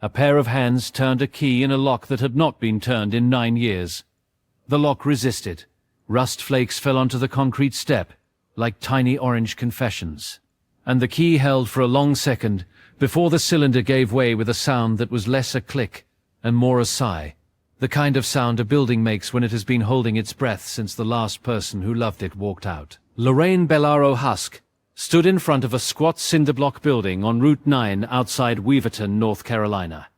A pair of hands turned a key in a lock that had not been turned in 9 years. The lock resisted. Rust flakes fell onto the concrete step, like tiny orange confessions. And the key held for a long second before the cylinder gave way with a sound that was less a click and more a sigh, the kind of sound a building makes when it has been holding its breath since the last person who loved it walked out. Lorraine Bellaro Husk stood in front of a squat cinderblock building on Route 9 outside Weaverton, North Carolina.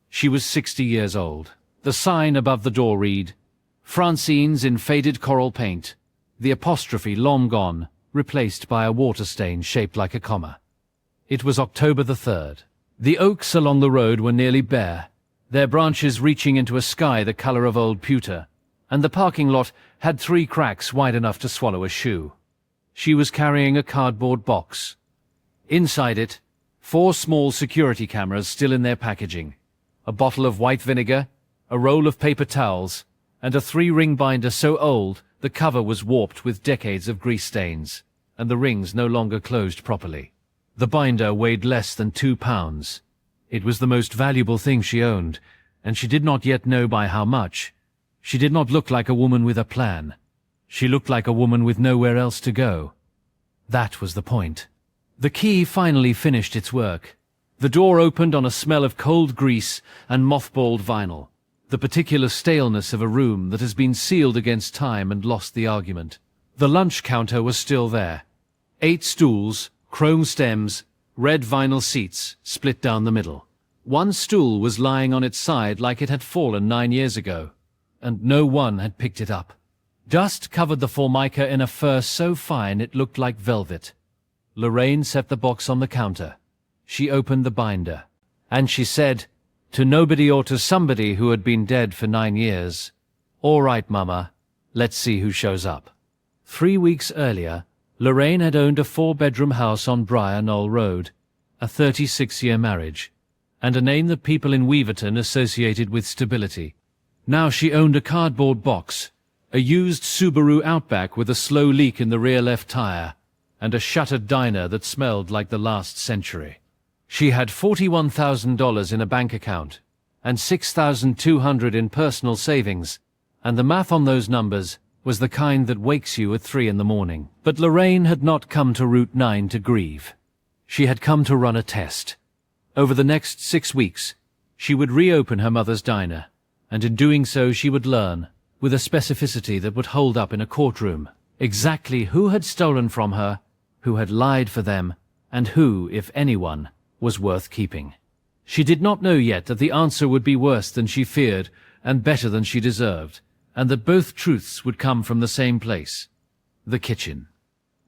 She was 60 years old. The sign above the door read, Francine's in faded coral paint, the apostrophe long gone, replaced by a water stain shaped like a comma. It was October the 3rd. The oaks along the road were nearly bare, their branches reaching into a sky the color of old pewter, and the parking lot had 3 cracks wide enough to swallow a shoe. She was carrying a cardboard box. Inside it, 4 small security cameras still in their packaging, a bottle of white vinegar, a roll of paper towels, and a 3-ring binder so old the cover was warped with decades of grease stains, and the rings no longer closed properly. The binder weighed less than 2 pounds. It was the most valuable thing she owned, and she did not yet know by how much. She did not look like a woman with a plan. She looked like a woman with nowhere else to go. That was the point. The key finally finished its work. The door opened on a smell of cold grease and mothballed vinyl, the particular staleness of a room that has been sealed against time and lost the argument. The lunch counter was still there. 8 stools, chrome stems, red vinyl seats split down the middle. 1 stool was lying on its side like it had fallen 9 years ago, and no one had picked it up. Dust covered the formica in a fur so fine it looked like velvet. Lorraine set the box on the counter. She opened the binder, and she said, to nobody or to somebody who had been dead for 9 years, "All right, Mama, let's see who shows up." 3 weeks earlier, Lorraine had owned a 4-bedroom house on Briar Knoll Road, a 36-year marriage, and a name that people in Weaverton associated with stability. Now she owned a cardboard box, a used Subaru Outback with a slow leak in the rear left tire, and a shuttered diner that smelled like the last century. She had $41,000 in a bank account, and $6,200 in personal savings, and the math on those numbers was the kind that wakes you at 3 in the morning. But Lorraine had not come to Route 9 to grieve. She had come to run a test. Over the next 6 weeks, she would reopen her mother's diner, and in doing so she would learn, with a specificity that would hold up in a courtroom, exactly who had stolen from her, who had lied for them, and who, if anyone, was worth keeping. She did not know yet that the answer would be worse than she feared and better than she deserved, and that both truths would come from the same place, the kitchen.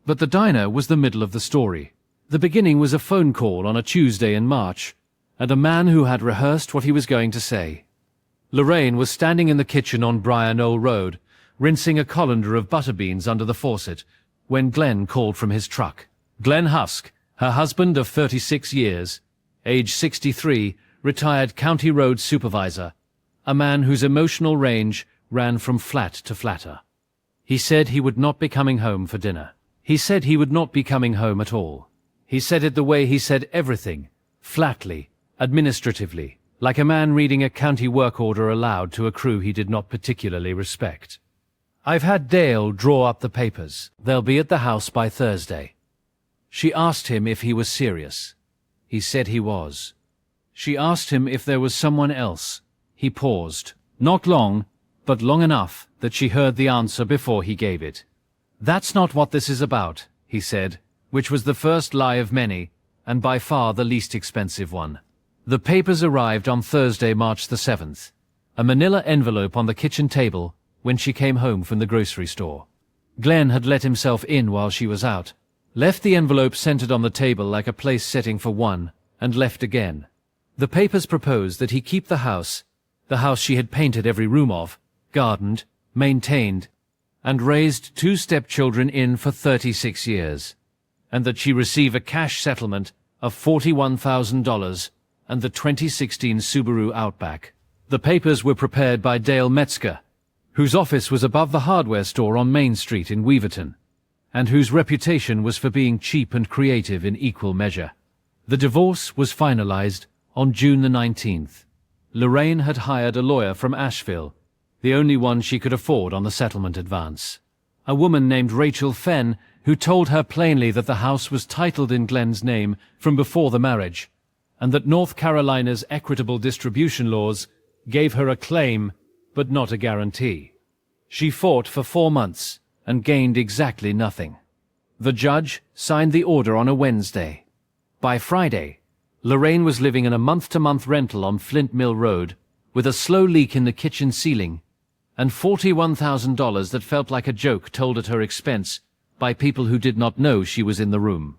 But the diner was the middle of the story. The beginning was a phone call on a Tuesday in March, and a man who had rehearsed what he was going to say. Lorraine was standing in the kitchen on Briar Knoll Road, rinsing a colander of butter beans under the faucet, when Glenn called from his truck. Glenn Husk, her husband of 36 years, age 63, retired county road supervisor, a man whose emotional range ran from flat to flatter. He said he would not be coming home for dinner. He said he would not be coming home at all. He said it the way he said everything, flatly, administratively, like a man reading a county work order aloud to a crew he did not particularly respect. "I've had Dale draw up the papers. They'll be at the house by Thursday." She asked him if he was serious. He said he was. She asked him if there was someone else. He paused. Not long, but long enough that she heard the answer before he gave it. "That's not what this is about," he said, which was the first lie of many, and by far the least expensive one. The papers arrived on Thursday, March the 7th, a manila envelope on the kitchen table when she came home from the grocery store. Glenn had let himself in while she was out, left the envelope centered on the table like a place setting for one, and left again. The papers proposed that he keep the house she had painted every room of, gardened, maintained, and raised 2 stepchildren in for 36 years, and that she receive a cash settlement of $41,000 and the 2016 Subaru Outback. The papers were prepared by Dale Metzger, whose office was above the hardware store on Main Street in Weaverton, and whose reputation was for being cheap and creative in equal measure. The divorce was finalized On June the 19th, Lorraine had hired a lawyer from Asheville, the only one she could afford on the settlement advance. A woman named Rachel Fenn, who told her plainly that the house was titled in Glenn's name from before the marriage, and that North Carolina's equitable distribution laws gave her a claim, but not a guarantee. She fought for 4 months and gained exactly nothing. The judge signed the order on a Wednesday. By Friday, Lorraine was living in a month-to-month rental on Flint Mill Road, with a slow leak in the kitchen ceiling, and $41,000 that felt like a joke told at her expense by people who did not know she was in the room.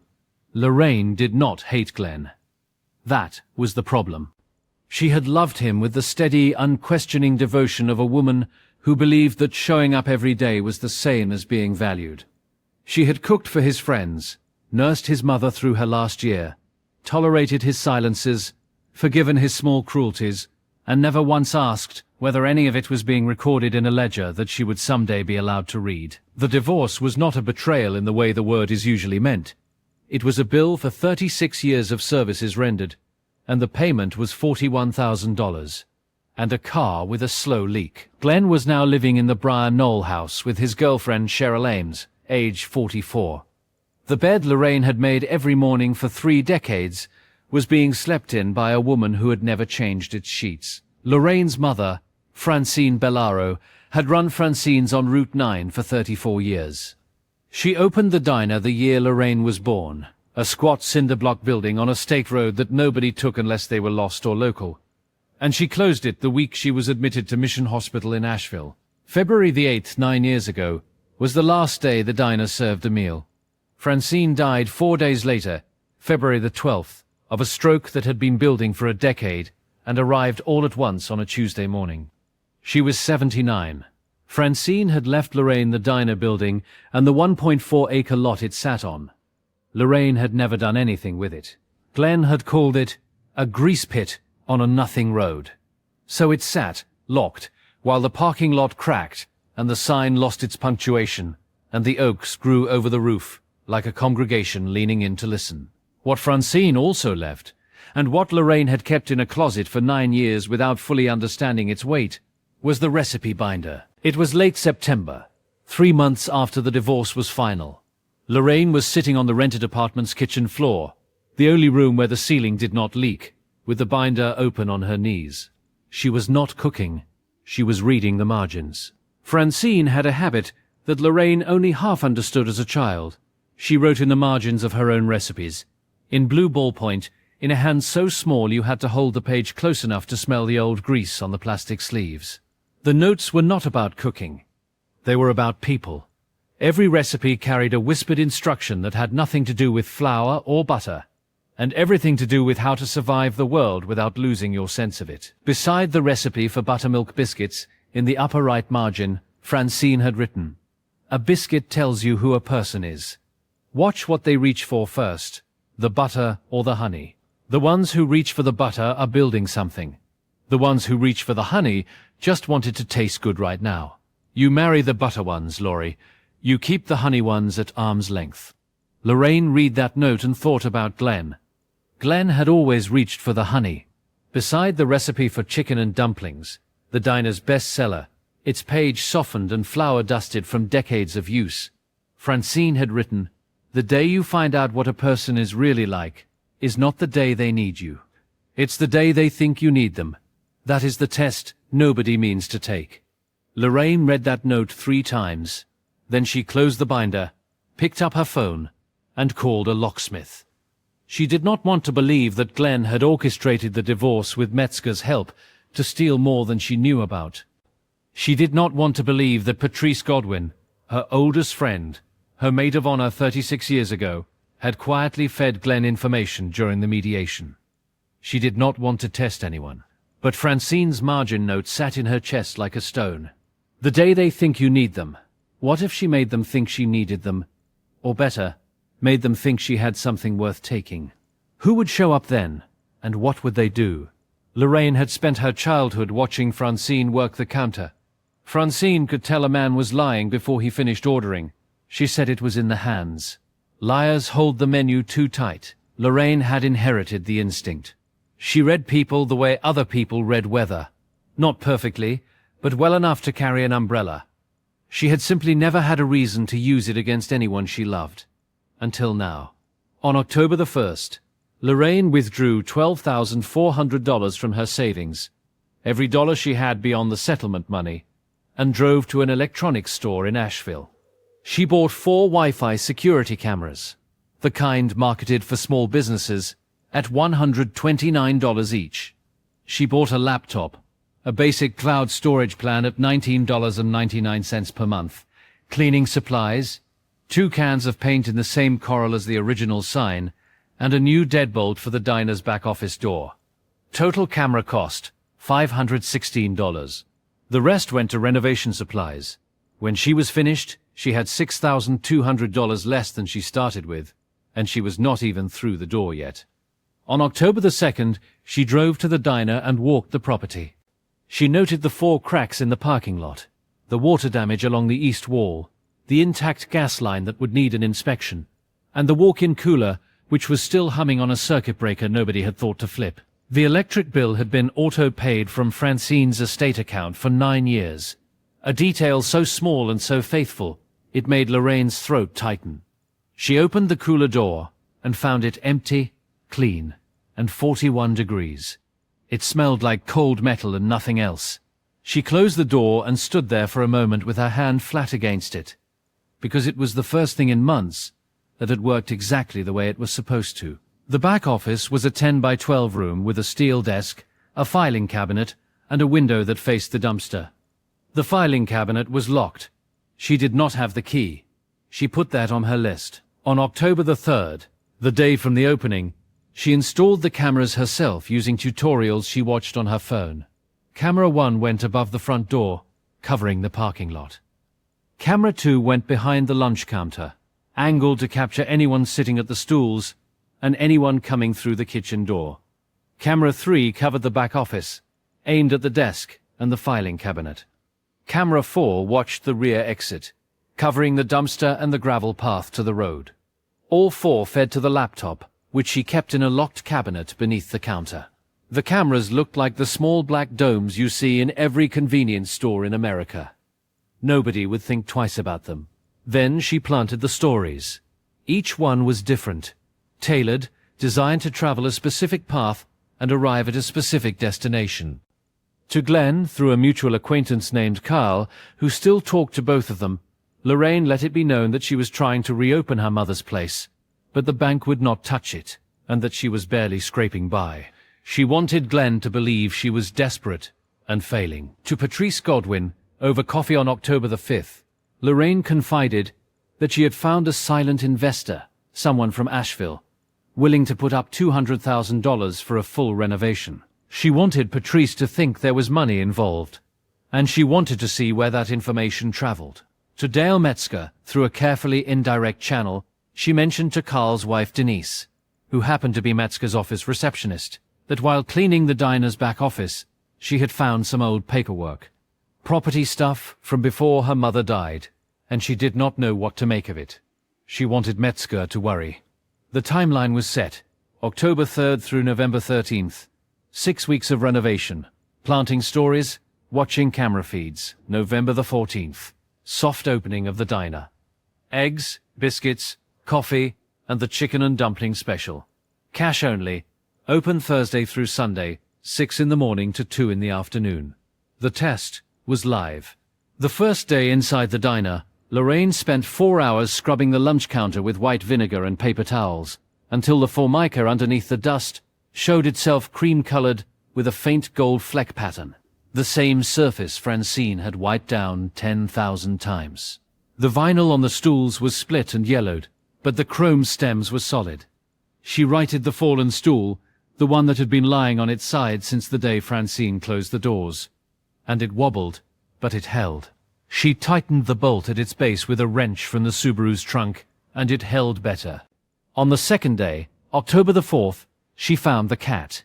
Lorraine did not hate Glenn. That was the problem. She had loved him with the steady, unquestioning devotion of a woman who believed that showing up every day was the same as being valued. She had cooked for his friends, nursed his mother through her last year, tolerated his silences, forgiven his small cruelties, and never once asked whether any of it was being recorded in a ledger that she would someday be allowed to read. The divorce was not a betrayal in the way the word is usually meant. It was a bill for 36 years of services rendered, and the payment was $41,000, and a car with a slow leak. Glenn was now living in the Briar Knoll house with his girlfriend Cheryl Ames, age 44. The bed Lorraine had made every morning for 3 decades was being slept in by a woman who had never changed its sheets. Lorraine's mother, Francine Bellaro, had run Francine's on Route 9 for 34 years. She opened the diner the year Lorraine was born, a squat cinder-block building on a state road that nobody took unless they were lost or local. And she closed it the week she was admitted to Mission Hospital in Asheville. February the 8th, 9 years ago, was the last day the diner served a meal. Francine died 4 days later, February the 12th, of a stroke that had been building for a decade and arrived all at once on a Tuesday morning. She was 79. Francine had left Lorraine the diner building and the 1.4-acre lot it sat on. Lorraine had never done anything with it. Glenn had called it a grease pit on a nothing road. So it sat, locked, while the parking lot cracked and the sign lost its punctuation and the oaks grew over the roof like a congregation leaning in to listen. What Francine also left, and what Lorraine had kept in a closet for 9 years without fully understanding its weight, was the recipe binder. It was late September, 3 months after the divorce was final. Lorraine was sitting on the rented apartment's kitchen floor, the only room where the ceiling did not leak, with the binder open on her knees. She was not cooking. She was reading the margins. Francine had a habit that Lorraine only half understood as a child. She wrote in the margins of her own recipes, in blue ballpoint, in a hand so small you had to hold the page close enough to smell the old grease on the plastic sleeves. The notes were not about cooking. They were about people. Every recipe carried a whispered instruction that had nothing to do with flour or butter, and everything to do with how to survive the world without losing your sense of it. Beside the recipe for buttermilk biscuits, in the upper right margin, Francine had written, "A biscuit tells you who a person is. Watch what they reach for first, the butter or the honey. The ones who reach for the butter are building something. The ones who reach for the honey just want it to taste good right now. You marry the butter ones, Laurie. You keep the honey ones at arm's length." Lorraine read that note and thought about Glenn. Glenn had always reached for the honey. Beside the recipe for chicken and dumplings, the diner's bestseller, its page softened and flour-dusted from decades of use, Francine had written, "The day you find out what a person is really like is not the day they need you. It's the day they think you need them. That is the test nobody means to take." Lorraine read that note 3 times. Then she closed the binder, picked up her phone, and called a locksmith. She did not want to believe that Glenn had orchestrated the divorce with Metzger's help to steal more than she knew about. She did not want to believe that Patrice Godwin, her oldest friend, her maid of honor 36 years ago, had quietly fed Glenn information during the mediation. She did not want to test anyone. But Francine's margin note sat in her chest like a stone. The day they think you need them. What if she made them think she needed them? Or better, made them think she had something worth taking? Who would show up then? And what would they do? Lorraine had spent her childhood watching Francine work the counter. Francine could tell a man was lying before he finished ordering. She said it was in the hands. Liars hold the menu too tight. Lorraine had inherited the instinct. She read people the way other people read weather. Not perfectly, but well enough to carry an umbrella. She had simply never had a reason to use it against anyone she loved. Until now. On October the 1st, Lorraine withdrew $12,400 from her savings, every dollar she had beyond the settlement money, and drove to an electronics store in Asheville. She bought 4 Wi-Fi security cameras, the kind marketed for small businesses, at $129 each. She bought a laptop, a basic cloud storage plan at $19.99 per month, cleaning supplies, 2 cans of paint in the same coral as the original sign, and a new deadbolt for the diner's back office door. Total camera cost, $516. The rest went to renovation supplies. When she was finished, she had $6,200 less than she started with, and she was not even through the door yet. On October the 2nd, she drove to the diner and walked the property. She noted the 4 cracks in the parking lot, the water damage along the east wall, the intact gas line that would need an inspection, and the walk-in cooler, which was still humming on a circuit breaker nobody had thought to flip. The electric bill had been auto-paid from Francine's estate account for 9 years, a detail so small and so faithful, it made Lorraine's throat tighten. She opened the cooler door and found it empty, clean, and 41 degrees. It smelled like cold metal and nothing else. She closed the door and stood there for a moment with her hand flat against it, because it was the first thing in months that had worked exactly the way it was supposed to. The back office was a 10 by 12 room with a steel desk, a filing cabinet, and a window that faced the dumpster. The filing cabinet was locked. She did not have the key. She put that on her list. On October the 3rd, the day from the opening, she installed the cameras herself using tutorials she watched on her phone. Camera 1 went above the front door, covering the parking lot. Camera 2 went behind the lunch counter, angled to capture anyone sitting at the stools and anyone coming through the kitchen door. Camera 3 covered the back office, aimed at the desk and the filing cabinet. Camera 4 watched the rear exit, covering the dumpster and the gravel path to the road. All 4 fed to the laptop, which she kept in a locked cabinet beneath the counter. The cameras looked like the small black domes you see in every convenience store in America. Nobody would think twice about them. Then she planted the stories. Each one was different, tailored, designed to travel a specific path and arrive at a specific destination. To Glenn, through a mutual acquaintance named Carl, who still talked to both of them, Lorraine let it be known that she was trying to reopen her mother's place, but the bank would not touch it, and that she was barely scraping by. She wanted Glenn to believe she was desperate and failing. To Patrice Godwin, over coffee on October the 5th, Lorraine confided that she had found a silent investor, someone from Asheville, willing to put up $200,000 for a full renovation. She wanted Patrice to think there was money involved, and she wanted to see where that information traveled. To Dale Metzger, through a carefully indirect channel, she mentioned to Carl's wife Denise, who happened to be Metzger's office receptionist, that while cleaning the diner's back office, she had found some old paperwork. Property stuff from before her mother died, and she did not know what to make of it. She wanted Metzger to worry. The timeline was set, October 3rd through November 13th. 6 weeks of renovation, planting stories, watching camera feeds, November the 14th. Soft opening of the diner. Eggs, biscuits, coffee, and the chicken and dumpling special. Cash only. Open Thursday through Sunday, 6 in the morning to 2 in the afternoon. The test was live. The first day inside the diner, Lorraine spent 4 hours scrubbing the lunch counter with white vinegar and paper towels, until the formica underneath the dust showed itself cream-colored with a faint gold fleck pattern. The same surface Francine had wiped down 10,000 times. The vinyl on the stools was split and yellowed, but the chrome stems were solid. She righted the fallen stool, the one that had been lying on its side since the day Francine closed the doors. And it wobbled, but it held. She tightened the bolt at its base with a wrench from the Subaru's trunk, and it held better. On the second day, October the 4th, she found the cat.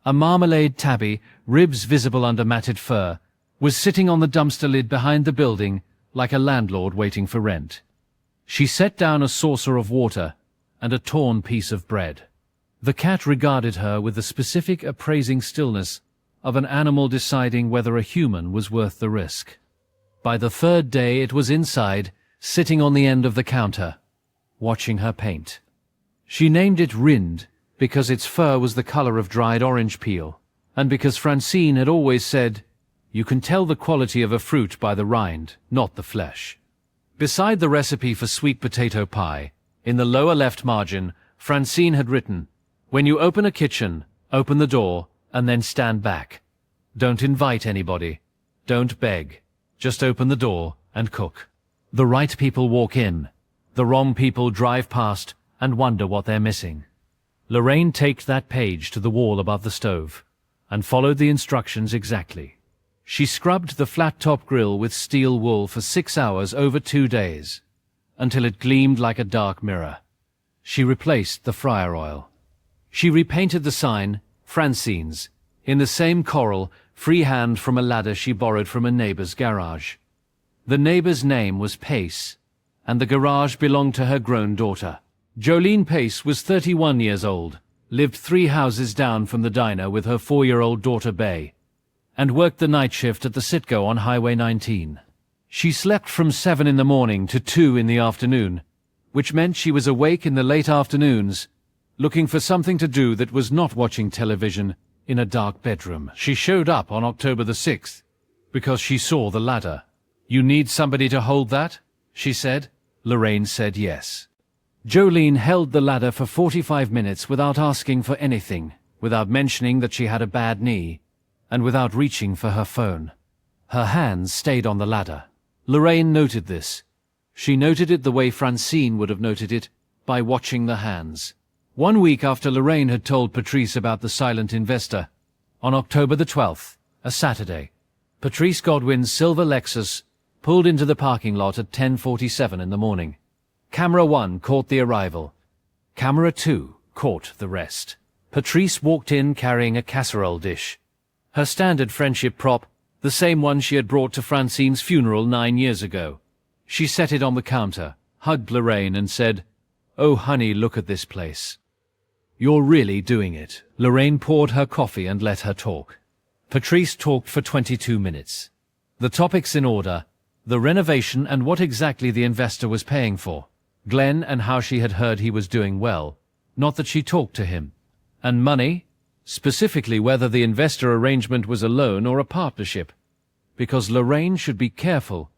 A marmalade tabby, ribs visible under matted fur, was sitting on the dumpster lid behind the building like a landlord waiting for rent. She set down a saucer of water and a torn piece of bread. The cat regarded her with the specific appraising stillness of an animal deciding whether a human was worth the risk. By the third day it was inside, sitting on the end of the counter, watching her paint. She named it Rind because its fur was the color of dried orange peel, and because Francine had always said, "You can tell the quality of a fruit by the rind, not the flesh." Beside the recipe for sweet potato pie, in the lower left margin, Francine had written, "When you open a kitchen, open the door, and then stand back. Don't invite anybody. Don't beg. Just open the door and cook. The right people walk in. The wrong people drive past and wonder what they're missing." Lorraine taped that page to the wall above the stove and followed the instructions exactly. She scrubbed the flat-top grill with steel wool for 6 hours over 2 days, until it gleamed like a dark mirror. She replaced the fryer oil. She repainted the sign, Francine's, in the same coral, freehand from a ladder she borrowed from a neighbor's garage. The neighbor's name was Pace, and the garage belonged to her grown daughter. Jolene Pace was 31 years old, lived 3 houses down from the diner with her 4-year-old daughter Bay, and worked the night shift at the Citgo on Highway 19. She slept from 7 in the morning to 2 in the afternoon, which meant she was awake in the late afternoons, looking for something to do that was not watching television in a dark bedroom. She showed up on October the 6th because she saw the ladder. "You need somebody to hold that?" she said. Lorraine said yes. Jolene held the ladder for 45 minutes without asking for anything, without mentioning that she had a bad knee, and without reaching for her phone. Her hands stayed on the ladder. Lorraine noted this. She noted it the way Francine would have noted it, by watching the hands. 1 week after Lorraine had told Patrice about the silent investor, on October the 12th, a Saturday, Patrice Godwin's silver Lexus pulled into the parking lot at 10:47 in the morning. Camera 1 caught the arrival. Camera 2 caught the rest. Patrice walked in carrying a casserole dish. Her standard friendship prop, the same one she had brought to Francine's funeral 9 years ago. She set it on the counter, hugged Lorraine and said, "Oh honey, look at this place. You're really doing it." Lorraine poured her coffee and let her talk. Patrice talked for 22 minutes. The topics in order: the renovation and what exactly the investor was paying for, Glenn and how she had heard he was doing well, not that she talked to him, and money, specifically whether the investor arrangement was a loan or a partnership, because Lorraine should be careful.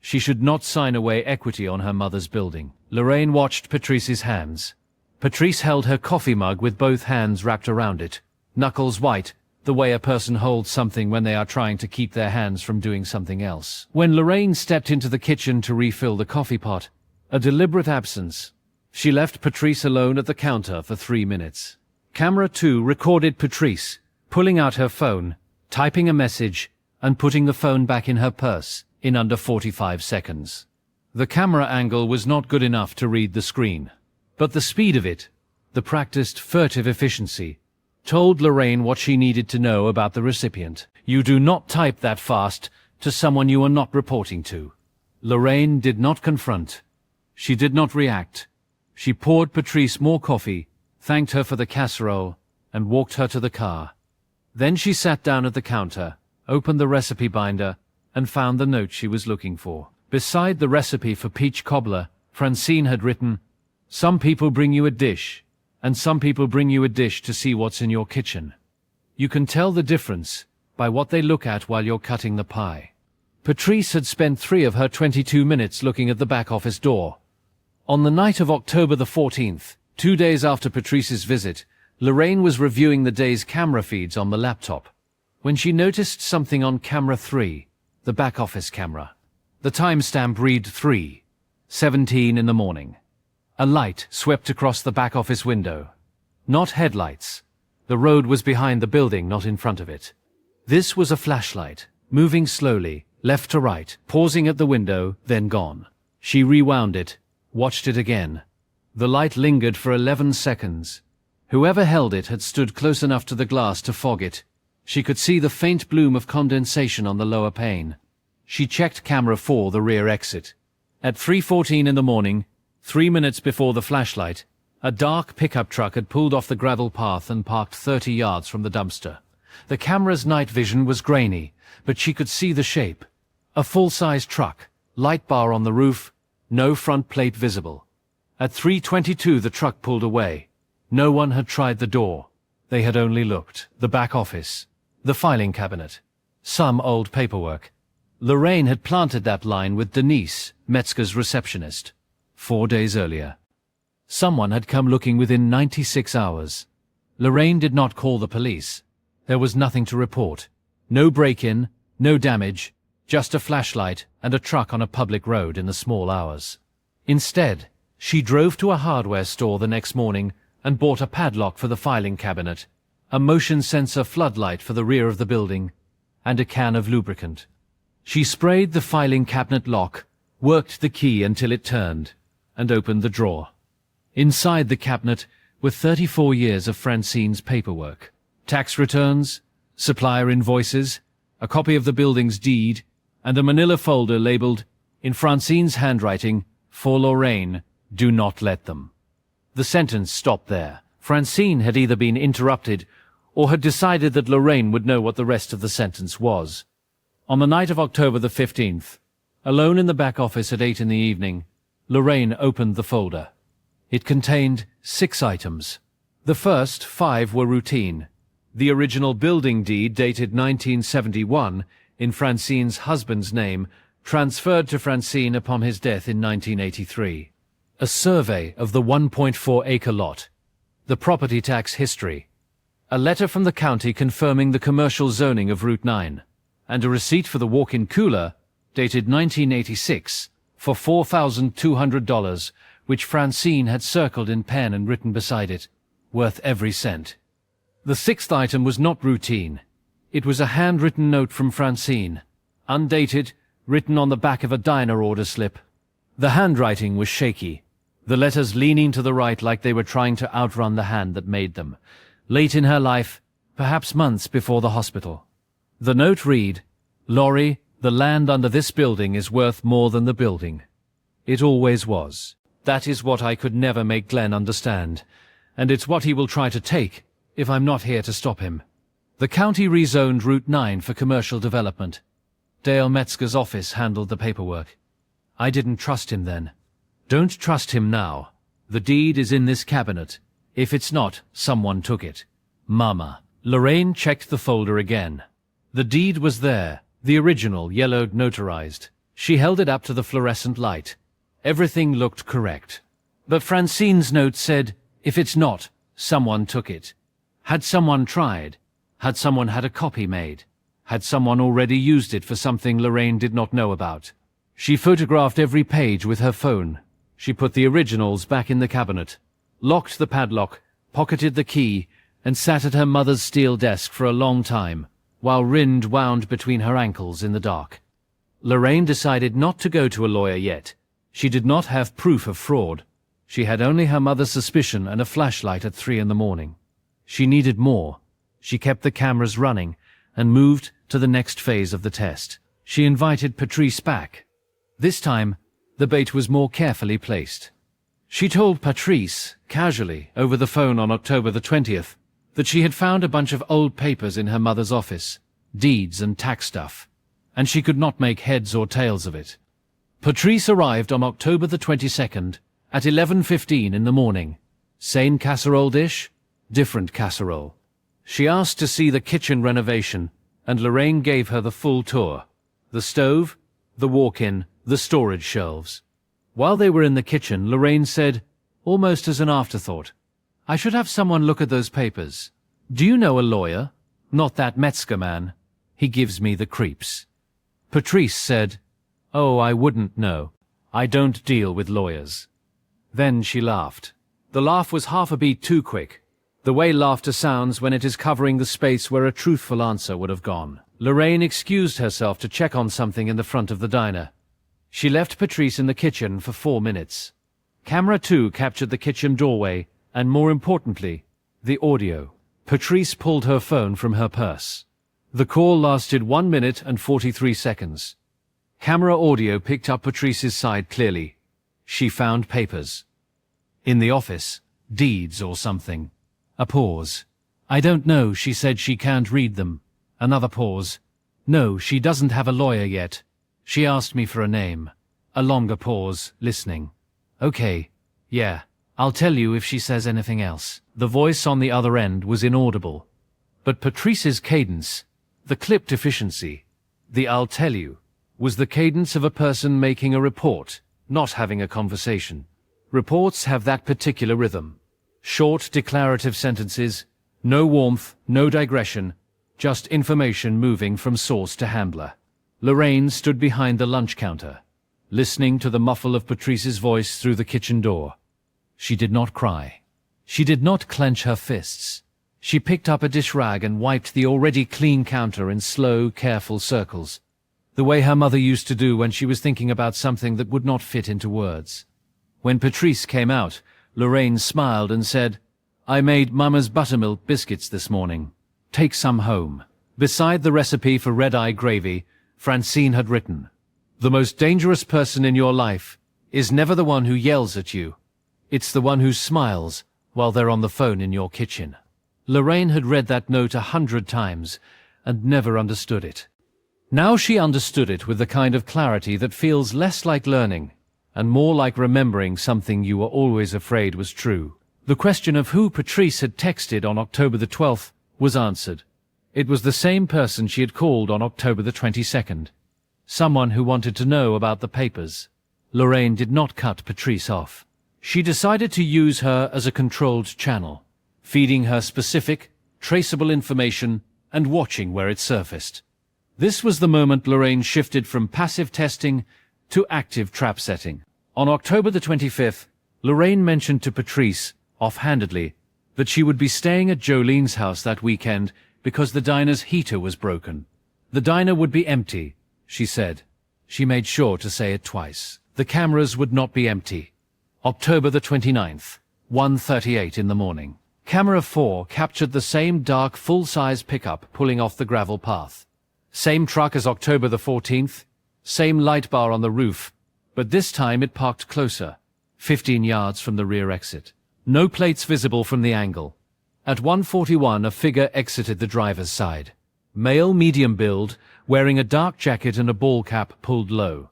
She should not sign away equity on her mother's building. Lorraine watched Patrice's hands. Patrice held her coffee mug with both hands wrapped around it, knuckles white, the way a person holds something when they are trying to keep their hands from doing something else. When Lorraine stepped into the kitchen to refill the coffee pot, a deliberate absence, she left Patrice alone at the counter for 3 minutes. Camera 2 recorded Patrice, pulling out her phone, typing a message, and putting the phone back in her purse in under 45 seconds. The camera angle was not good enough to read the screen, but the speed of it, the practiced furtive efficiency, told Lorraine what she needed to know about the recipient. You do not type that fast to someone you are not reporting to. Lorraine did not confront. She did not react. She poured Patrice more coffee, thanked her for the casserole, and walked her to the car. Then she sat down at the counter, opened the recipe binder, and found the note she was looking for. Beside the recipe for peach cobbler, Francine had written, "Some people bring you a dish, and some people bring you a dish to see what's in your kitchen. You can tell the difference by what they look at while you're cutting the pie." Patrice had spent 3 of her 22 minutes looking at the back office door. On the night of October the 14th, 2 days after Patrice's visit, Lorraine was reviewing the day's camera feeds on the laptop, when she noticed something on camera 3, the back office camera. The timestamp read 3:17 in the morning. A light swept across the back office window. Not headlights. The road was behind the building, not in front of it. This was a flashlight, moving slowly, left to right, pausing at the window, then gone. She rewound it, watched it again. The light lingered for 11 seconds. Whoever held it had stood close enough to the glass to fog it. She could see the faint bloom of condensation on the lower pane. She checked camera 4, the rear exit. At 3:14 in the morning, 3 minutes before the flashlight, A dark pickup truck had pulled off the gravel path and parked 30 yards from the dumpster. The camera's night vision was grainy, but she could see the shape. A full-size truck, light bar on the roof, no front plate visible. At 3:22 the truck pulled away. No one had tried the door. They had only looked. The back office. The filing cabinet. Some old paperwork. Lorraine had planted that line with Denise, Metzger's receptionist, 4 days earlier. Someone had come looking within 96 hours. Lorraine did not call the police. There was nothing to report. No break-in, no damage, just a flashlight and a truck on a public road in the small hours. Instead, she drove to a hardware store the next morning and bought a padlock for the filing cabinet, a motion sensor floodlight for the rear of the building, and a can of lubricant. She sprayed the filing cabinet lock, worked the key until it turned, and opened the drawer. Inside the cabinet were 34 years of Francine's paperwork. Tax returns, supplier invoices, a copy of the building's deed, and a manila folder labeled, in Francine's handwriting, "For Lorraine, do not let them." The sentence stopped there. Francine had either been interrupted or had decided that Lorraine would know what the rest of the sentence was. On the night of October the 15th, alone in the back office at 8 in the evening, Lorraine opened the folder. It contained 6 items. The first 5 were routine. The original building deed dated 1971 in Francine's husband's name, transferred to Francine upon his death in 1983. A survey of the 1.4-acre lot. The property tax history. A letter from the county confirming the commercial zoning of Route 9. And a receipt for the walk-in cooler, dated 1986, for $4,200, which Francine had circled in pen and written beside it, worth every cent. The 6th item was not routine. It was a handwritten note from Francine, undated, written on the back of a diner order slip. The handwriting was shaky, the letters leaning to the right like they were trying to outrun the hand that made them. Late in her life, perhaps months before the hospital. The note read, "Laurie, the land under this building is worth more than the building." It always was. That is what I could never make Glenn understand, and it's what he will try to take if I'm not here to stop him. The county rezoned Route 9 for commercial development. Dale Metzger's office handled the paperwork. I didn't trust him then. Don't trust him now. The deed is in this cabinet. If it's not, someone took it. Mama. Lorraine checked the folder again. The deed was there, the original, yellowed, notarized. She held it up to the fluorescent light. Everything looked correct. But Francine's note said, if it's not, someone took it. Had someone tried? Had someone had a copy made? Had someone already used it for something Lorraine did not know about? She photographed every page with her phone. She put the originals back in the cabinet, locked the padlock, pocketed the key, and sat at her mother's steel desk for a long time, while Rind wound between her ankles in the dark. Lorraine decided not to go to a lawyer yet. She did not have proof of fraud. She had only her mother's suspicion and a flashlight at 3 in the morning. She needed more. She kept the cameras running and moved to the next phase of the test. She invited Patrice back. This time, the bait was more carefully placed. She told Patrice, casually, over the phone on October the 20th, that she had found a bunch of old papers in her mother's office, deeds and tax stuff, and she could not make heads or tails of it. Patrice arrived on October the 22nd at 11:15 in the morning. Same casserole dish, different casserole. She asked to see the kitchen renovation, and Lorraine gave her the full tour. The stove, the walk-in, the storage shelves. While they were in the kitchen, Lorraine said, almost as an afterthought, I should have someone look at those papers. Do you know a lawyer? Not that Metzger man. He gives me the creeps. Patrice said, Oh, I wouldn't know. I don't deal with lawyers. Then she laughed. The laugh was half a beat too quick, the way laughter sounds when it is covering the space where a truthful answer would have gone. Lorraine excused herself to check on something in the front of the diner. She left Patrice in the kitchen for 4 minutes. Camera 2 captured the kitchen doorway, and more importantly, the audio. Patrice pulled her phone from her purse. The call lasted 1 minute and 43 seconds. Camera audio picked up Patrice's side clearly. She found papers. In the office, Deeds or something. A pause. I don't know, she said she can't read them. Another pause. No, she doesn't have a lawyer yet. She asked me for a name. A longer pause, listening. Okay. Yeah. I'll tell you if she says anything else. The voice on the other end was inaudible. But Patrice's cadence, the clipped efficiency, the I'll tell you, was the cadence of a person making a report, not having a conversation. Reports have that particular rhythm. Short, declarative sentences, no warmth, no digression, just information moving from source to handler. Lorraine stood behind the lunch counter, listening to the muffle of Patrice's voice through the kitchen door. She did not cry. She did not clench her fists. She picked up a dish rag and wiped the already clean counter in slow, careful circles, the way her mother used to do when she was thinking about something that would not fit into words. When Patrice came out, Lorraine smiled and said, I made Mama's buttermilk biscuits this morning. Take some home. Beside the recipe for red-eye gravy, Francine had written, The most dangerous person in your life is never the one who yells at you. It's the one who smiles while they're on the phone in your kitchen. Lorraine had read that note 100 times and never understood it. Now she understood it with the kind of clarity that feels less like learning and more like remembering something you were always afraid was true. The question of who Patrice had texted on October the 12th was answered. It was the same person she had called on October the 22nd. Someone who wanted to know about the papers. Lorraine did not cut Patrice off. She decided to use her as a controlled channel, feeding her specific, traceable information and watching where it surfaced. This was the moment Lorraine shifted from passive testing to active trap setting. On October the 25th, Lorraine mentioned to Patrice, offhandedly, that she would be staying at Jolene's house that weekend because the diner's heater was broken. The diner would be empty, she said. She made sure to say it twice. The cameras would not be empty. October the 29th, 1:38 in the morning. Camera 4 captured the same dark, full-size pickup pulling off the gravel path. Same truck as October the 14th, same light bar on the roof, but this time it parked closer, 15 yards from the rear exit. No plates visible from the angle. At 1:41, a figure exited the driver's side. Male, medium build, wearing a dark jacket and a ball cap pulled low.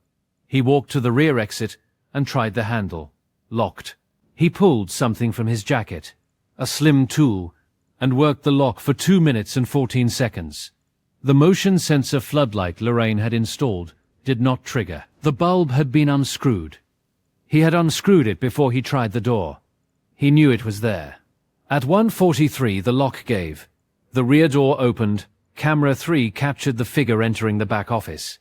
He walked to the rear exit and tried the handle. Locked. He pulled something from his jacket, a slim tool, and worked the lock for 2 minutes and 14 seconds. The motion sensor floodlight Lorraine had installed did not trigger. The bulb had been unscrewed. He had unscrewed it before he tried the door. He knew it was there. At 1:43, the lock gave. The rear door opened. Camera 3 captured the figure entering the back office.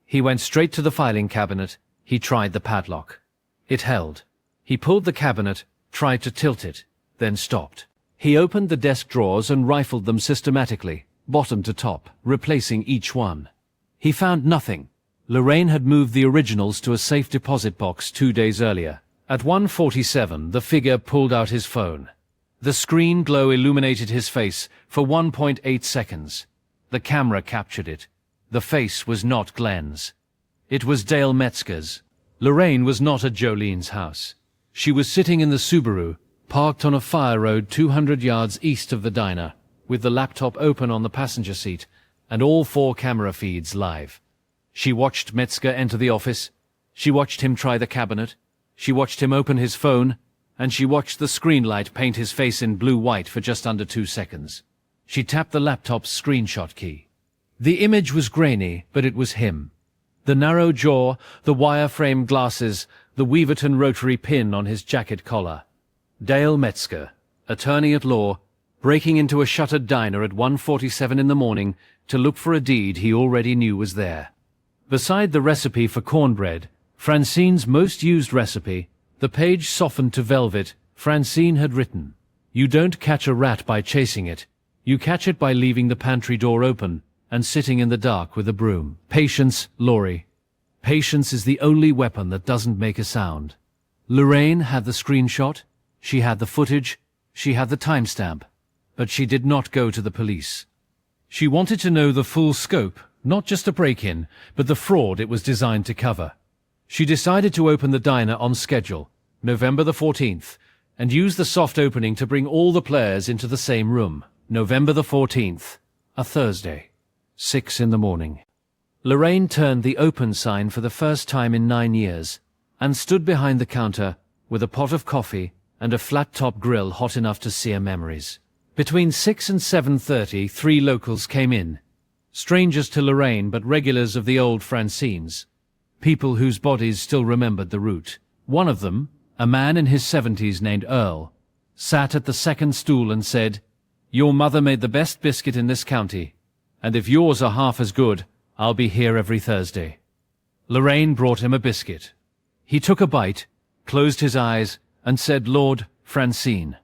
He went straight to the filing cabinet. He tried the padlock. It held. He pulled the cabinet, tried to tilt it, then stopped. He opened the desk drawers and rifled them systematically, bottom to top, replacing each one. He found nothing. Lorraine had moved the originals to a safe deposit box 2 days earlier. At 1:47, the figure pulled out his phone. The screen glow illuminated his face for 1.8 seconds. The camera captured it. The face was not Glenn's. It was Dale Metzger's. Lorraine was not at Jolene's house. She was sitting in the Subaru, parked on a fire road 200 yards east of the diner, with the laptop open on the passenger seat and all 4 camera feeds live. She watched Metzger enter the office. She watched him try the cabinet. She watched him open his phone, and she watched the screen light paint his face in blue-white for just under 2 seconds. She tapped the laptop's screenshot key. The image was grainy, but it was him. The narrow jaw, the wireframe glasses, the Weaverton rotary pin on his jacket collar. Dale Metzger, attorney at law, breaking into a shuttered diner at 1:47 in the morning to look for a deed he already knew was there. Beside the recipe for cornbread, Francine's most used recipe, the page softened to velvet, Francine had written, "You don't catch a rat by chasing it. You catch it by leaving the pantry door open and sitting in the dark with a broom. Patience, Laurie. Patience is the only weapon that doesn't make a sound." Lorraine had the screenshot, she had the footage, she had the timestamp, but she did not go to the police. She wanted to know the full scope, not just a break-in, but the fraud it was designed to cover. She decided to open the diner on schedule, November the 14th, and use the soft opening to bring all the players into the same room. November the 14th, a Thursday, 6 in the morning. Lorraine turned the open sign for the first time in 9 years and stood behind the counter with a pot of coffee and a flat-top grill hot enough to sear memories. Between 6 and 7:30, 3 locals came in. Strangers to Lorraine but regulars of the old Francine's. People whose bodies still remembered the route. One of them, a man in his 70s named Earl, sat at the second stool and said, "Your mother made the best biscuit in this county, and if yours are half as good, I'll be here every Thursday." Lorraine brought him a biscuit. He took a bite, closed his eyes, and said, "Lord Francine."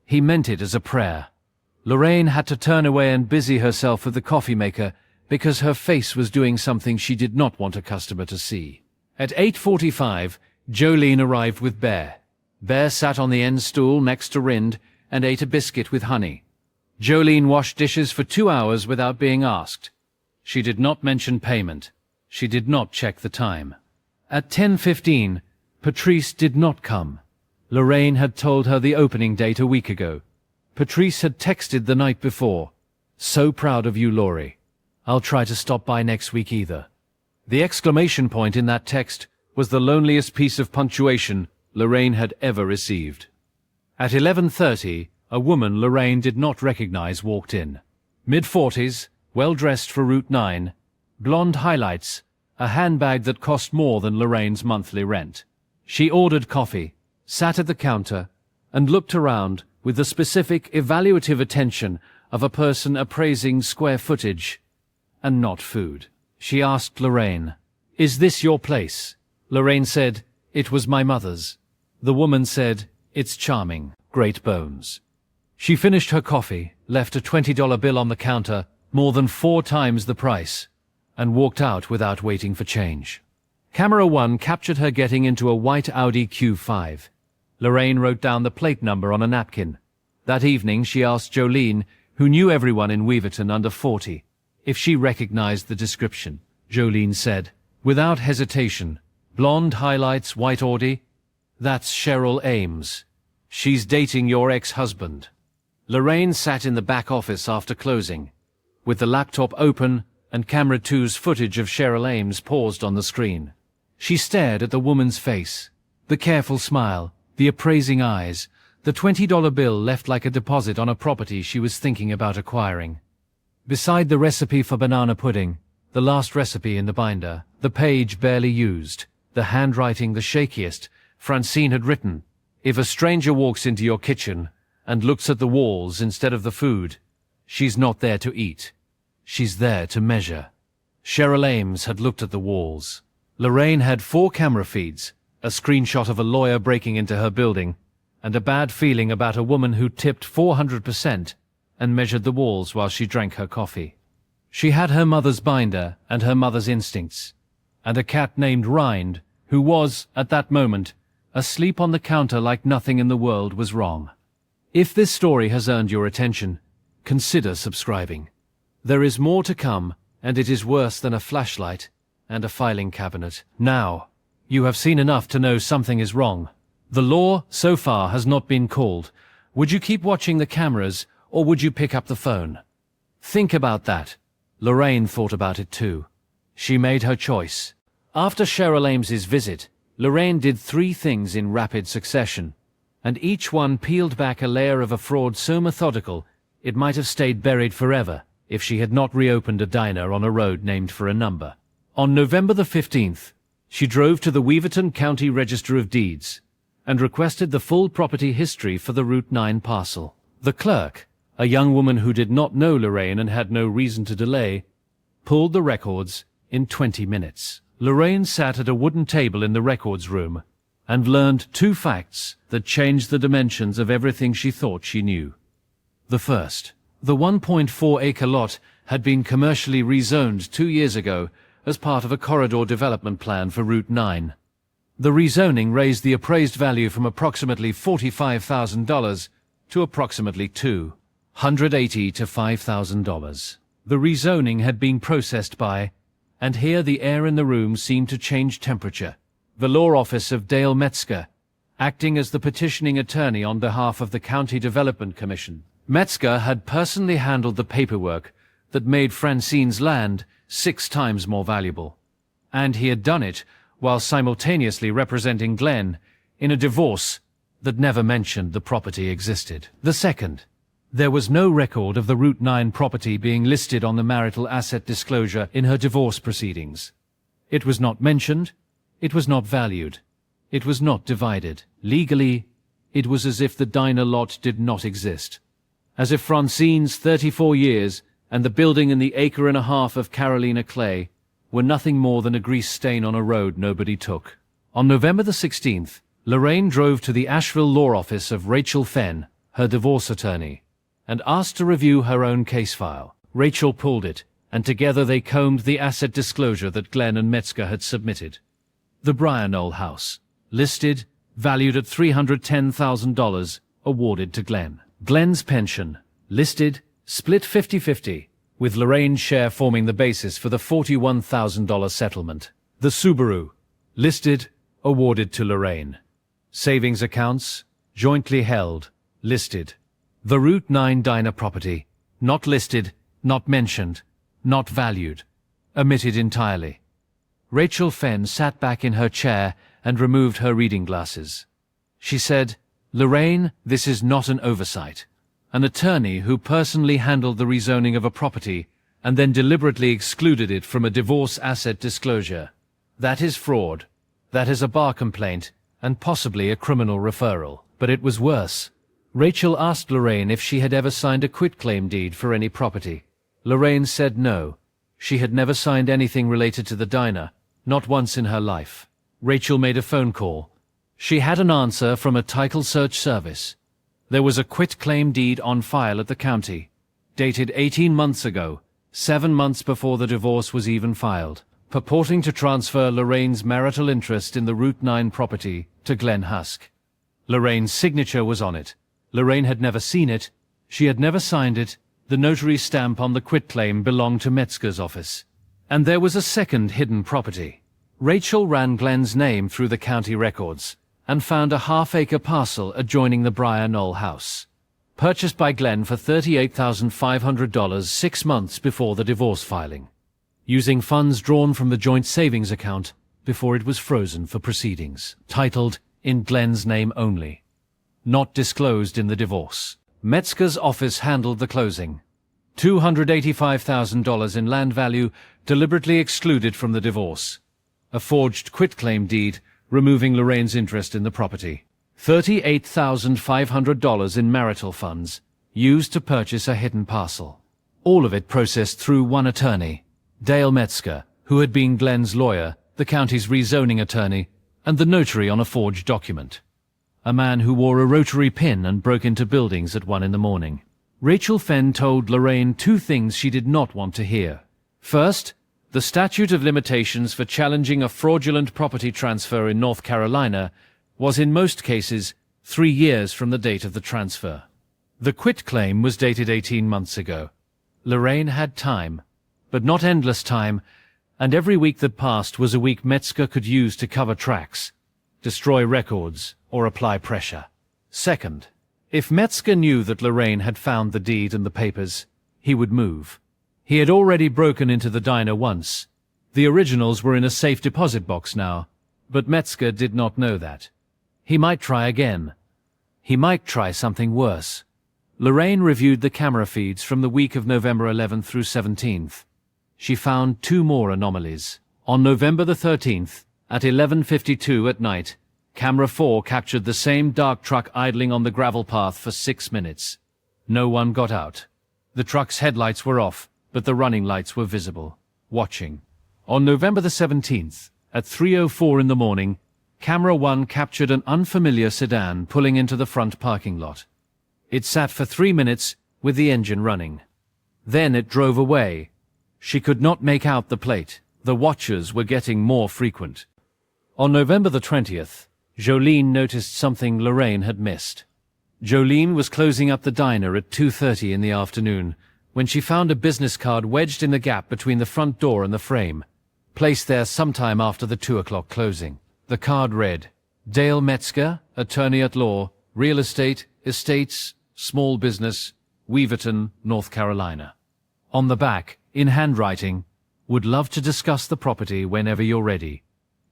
He meant it as a prayer. Lorraine had to turn away and busy herself with the coffee maker because her face was doing something she did not want a customer to see. At 8:45, Jolene arrived with Bear. Bear sat on the end stool next to Rind and ate a biscuit with honey. Jolene washed dishes for 2 hours without being asked. She did not mention payment. She did not check the time. At 10:15, Patrice did not come. Lorraine had told her the opening date a week ago. Patrice had texted the night before, "So proud of you, Laurie. I'll try to stop by next week either." The exclamation point in that text was the loneliest piece of punctuation Lorraine had ever received. At 11:30, a woman Lorraine did not recognize walked in. Mid-40s, well-dressed for Route 9, blonde highlights, a handbag that cost more than Lorraine's monthly rent. She ordered coffee, sat at the counter, and looked around with the specific evaluative attention of a person appraising square footage and not food. She asked Lorraine, "Is this your place?" Lorraine said, "It was my mother's." The woman said, "It's charming, great bones." She finished her coffee, left a $20 bill on the counter, more than 4 times the price, and walked out without waiting for change. Camera 1 captured her getting into a white Audi Q5. Lorraine wrote down the plate number on a napkin. That evening she asked Jolene, who knew everyone in Weaverton under 40, if she recognized the description. Jolene said, without hesitation, "Blonde highlights, white Audi? That's Cheryl Ames. She's dating your ex-husband." Lorraine sat in the back office after closing, with the laptop open and camera 2's footage of Cheryl Ames paused on the screen. She stared at the woman's face, the careful smile, the appraising eyes, the $20 bill left like a deposit on a property she was thinking about acquiring. Beside the recipe for banana pudding, the last recipe in the binder, the page barely used, the handwriting the shakiest, Francine had written, "If a stranger walks into your kitchen and looks at the walls instead of the food, she's not there to eat. She's there to measure." Cheryl Ames had looked at the walls. Lorraine had 4 camera feeds, a screenshot of a lawyer breaking into her building, and a bad feeling about a woman who tipped 400% and measured the walls while she drank her coffee. She had her mother's binder and her mother's instincts, and a cat named Rind, who was, at that moment, asleep on the counter like nothing in the world was wrong. If this story has earned your attention, consider subscribing. There is more to come, and it is worse than a flashlight and a filing cabinet. Now, you have seen enough to know something is wrong. The law, so far, has not been called. Would you keep watching the cameras, or would you pick up the phone? Think about that. Lorraine thought about it too. She made her choice. After Cheryl Ames's visit, Lorraine did 3 things in rapid succession, and each one peeled back a layer of a fraud so methodical it might have stayed buried forever if she had not reopened a diner on a road named for a number. On November the 15th, she drove to the Weaverton County Register of Deeds and requested the full property history for the Route 9 parcel. The clerk, a young woman who did not know Lorraine and had no reason to delay, pulled the records in 20 minutes. Lorraine sat at a wooden table in the records room and learned 2 facts that changed the dimensions of everything she thought she knew. The first, the 1.4-acre lot had been commercially rezoned 2 years ago as part of a corridor development plan for Route 9. The rezoning raised the appraised value from approximately $45,000 to approximately $280,000 to $5,000. The rezoning had been processed by, and here the air in the room seemed to change temperature, the law office of Dale Metzger, acting as the petitioning attorney on behalf of the County Development Commission. Metzger had personally handled the paperwork that made Francine's land 6 times more valuable. And he had done it while simultaneously representing Glenn in a divorce that never mentioned the property existed. The second, there was no record of the Route 9 property being listed on the marital asset disclosure in her divorce proceedings. It was not mentioned, it was not valued, it was not divided. Legally, it was as if the diner lot did not exist. As if Francine's 34 years and the building and the acre and a half of Carolina clay were nothing more than a grease stain on a road nobody took. On November the 16th, Lorraine drove to the Asheville law office of Rachel Fenn, her divorce attorney, and asked to review her own case file. Rachel pulled it, and together they combed the asset disclosure that Glenn and Metzger had submitted. The Briarknoll house, listed, valued at $310,000, awarded to Glenn. Glenn's pension, listed, split 50-50, with Lorraine's share forming the basis for the $41,000 settlement. The Subaru, listed, awarded to Lorraine. Savings accounts, jointly held, listed. The Route 9 diner property, not listed, not mentioned, not valued, omitted entirely. Rachel Fenn sat back in her chair and removed her reading glasses. She said, "Lorraine, this is not an oversight. An attorney who personally handled the rezoning of a property and then deliberately excluded it from a divorce asset disclosure. That is fraud. That is a bar complaint and possibly a criminal referral." But it was worse. Rachel asked Lorraine if she had ever signed a quitclaim deed for any property. Lorraine said no. She had never signed anything related to the diner, not once in her life. Rachel made a phone call. She had an answer from a title search service. There was a quitclaim deed on file at the county, dated 18 months ago, 7 months before the divorce was even filed, purporting to transfer Lorraine's marital interest in the Route 9 property to Glenn Husk. Lorraine's signature was on it. Lorraine had never seen it. She had never signed it. The notary's stamp on the quitclaim belonged to Metzger's office. And there was a second hidden property. Rachel ran Glenn's name through the county records and found a half-acre parcel adjoining the Briarknoll house, purchased by Glenn for $38,500 6 months before the divorce filing, using funds drawn from the joint savings account before it was frozen for proceedings, titled in Glenn's name only, not disclosed in the divorce. Metzger's office handled the closing. $285,000 in land value deliberately excluded from the divorce. A forged quitclaim deed removing Lorraine's interest in the property. $38,500 in marital funds used to purchase a hidden parcel. All of it processed through one attorney, Dale Metzger, who had been Glenn's lawyer, the county's rezoning attorney, and the notary on a forged document. A man who wore a rotary pin and broke into buildings at 1 in the morning. Rachel Fenn told Lorraine 2 things she did not want to hear. First, the statute of limitations for challenging a fraudulent property transfer in North Carolina was in most cases 3 years from the date of the transfer. The quitclaim was dated 18 months ago. Lorraine had time, but not endless time, and every week that passed was a week Metzger could use to cover tracks, destroy records, or apply pressure. Second, if Metzger knew that Lorraine had found the deed and the papers, he would move. He had already broken into the diner once. The originals were in a safe deposit box now, but Metzger did not know that. He might try again. He might try something worse. Lorraine reviewed the camera feeds from the week of November 11th through 17th. She found 2 more anomalies. On November the 13th, at 11:52 at night, Camera 4 captured the same dark truck idling on the gravel path for 6 minutes. No one got out. The truck's headlights were off, but the running lights were visible, watching. On November the 17th, at 3:04 in the morning, Camera 1 captured an unfamiliar sedan pulling into the front parking lot. It sat for 3 minutes with the engine running. Then it drove away. She could not make out the plate. The watchers were getting more frequent. On November the 20th, Jolene noticed something Lorraine had missed. Jolene was closing up the diner at 2:30 in the afternoon when she found a business card wedged in the gap between the front door and the frame, placed there sometime after the 2 o'clock closing. The card read, Dale Metzger, attorney at law, real estate, estates, small business, Weaverton, North Carolina. On the back, in handwriting, would love to discuss the property whenever you're ready.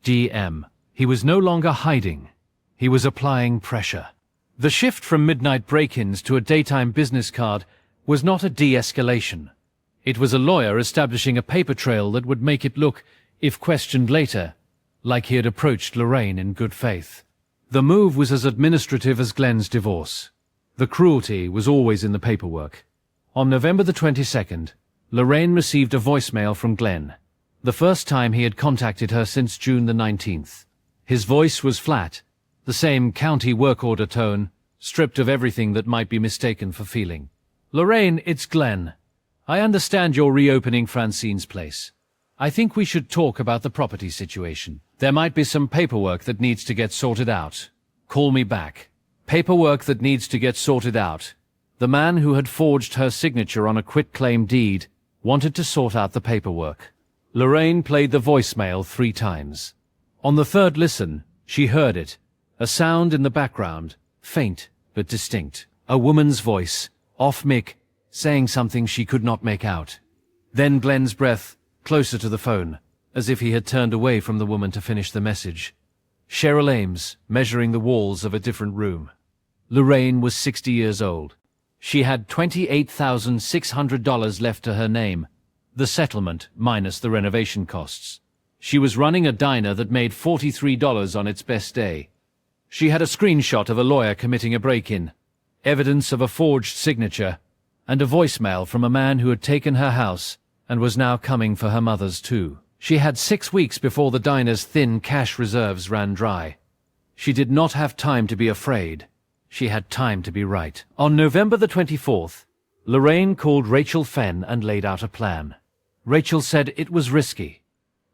DM. He was no longer hiding. He was applying pressure. The shift from midnight break-ins to a daytime business card was not a de-escalation. It was a lawyer establishing a paper trail that would make it look, if questioned later, like he had approached Lorraine in good faith. The move was as administrative as Glenn's divorce. The cruelty was always in the paperwork. On November the 22nd, Lorraine received a voicemail from Glenn, the first time he had contacted her since June the 19th. His voice was flat, the same county work order tone, stripped of everything that might be mistaken for feeling. Lorraine, it's Glenn. I understand you're reopening Francine's place. I think we should talk about the property situation. There might be some paperwork that needs to get sorted out. Call me back. Paperwork that needs to get sorted out. The man who had forged her signature on a quitclaim deed wanted to sort out the paperwork. Lorraine played the voicemail 3 times. On the third listen, she heard it. A sound in the background, faint but distinct. A woman's voice, off mic, saying something she could not make out. Then Glenn's breath, closer to the phone, as if he had turned away from the woman to finish the message. Cheryl Ames, measuring the walls of a different room. Lorraine was 60 years old. She had $28,600 left to her name, the settlement minus the renovation costs. She was running a diner that made $43 on its best day. She had a screenshot of a lawyer committing a break-in, evidence of a forged signature, and a voicemail from a man who had taken her house and was now coming for her mother's too. She had 6 weeks before the diner's thin cash reserves ran dry. She did not have time to be afraid. She had time to be right. On November the 24th, Lorraine called Rachel Fenn and laid out a plan. Rachel said it was risky.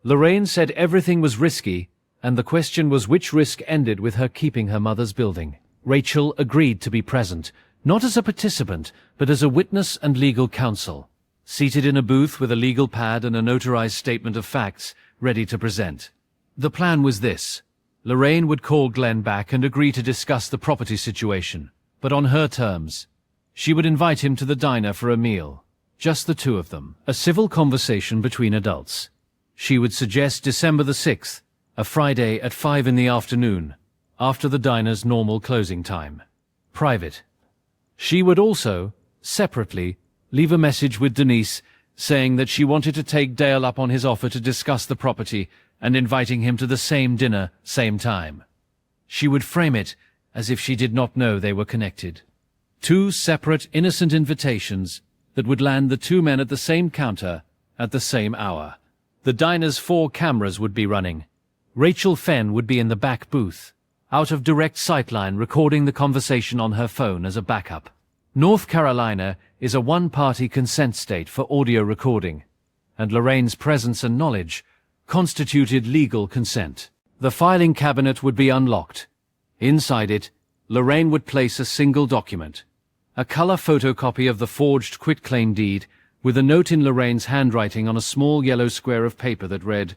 Lorraine said everything was risky, and the question was which risk ended with her keeping her mother's building. Rachel agreed to be present, not as a participant, but as a witness and legal counsel, seated in a booth with a legal pad and a notarized statement of facts ready to present. The plan was this. Lorraine would call Glenn back and agree to discuss the property situation, but on her terms. She would invite him to the diner for a meal, just the two of them, a civil conversation between adults. She would suggest December the 6th, a Friday at 5 in the afternoon, after the diner's normal closing time. Private. She would also, separately, leave a message with Denise saying that she wanted to take Dale up on his offer to discuss the property and inviting him to the same dinner, same time. She would frame it as if she did not know they were connected. 2 separate, innocent invitations that would land the 2 men at the same counter at the same hour. The diner's 4 cameras would be running. Rachel Fenn would be in the back booth, out of direct sightline, recording the conversation on her phone as a backup. North Carolina is a one-party consent state for audio recording, and Lorraine's presence and knowledge constituted legal consent. The filing cabinet would be unlocked. Inside it, Lorraine would place a single document, a color photocopy of the forged quitclaim deed with a note in Lorraine's handwriting on a small yellow square of paper that read,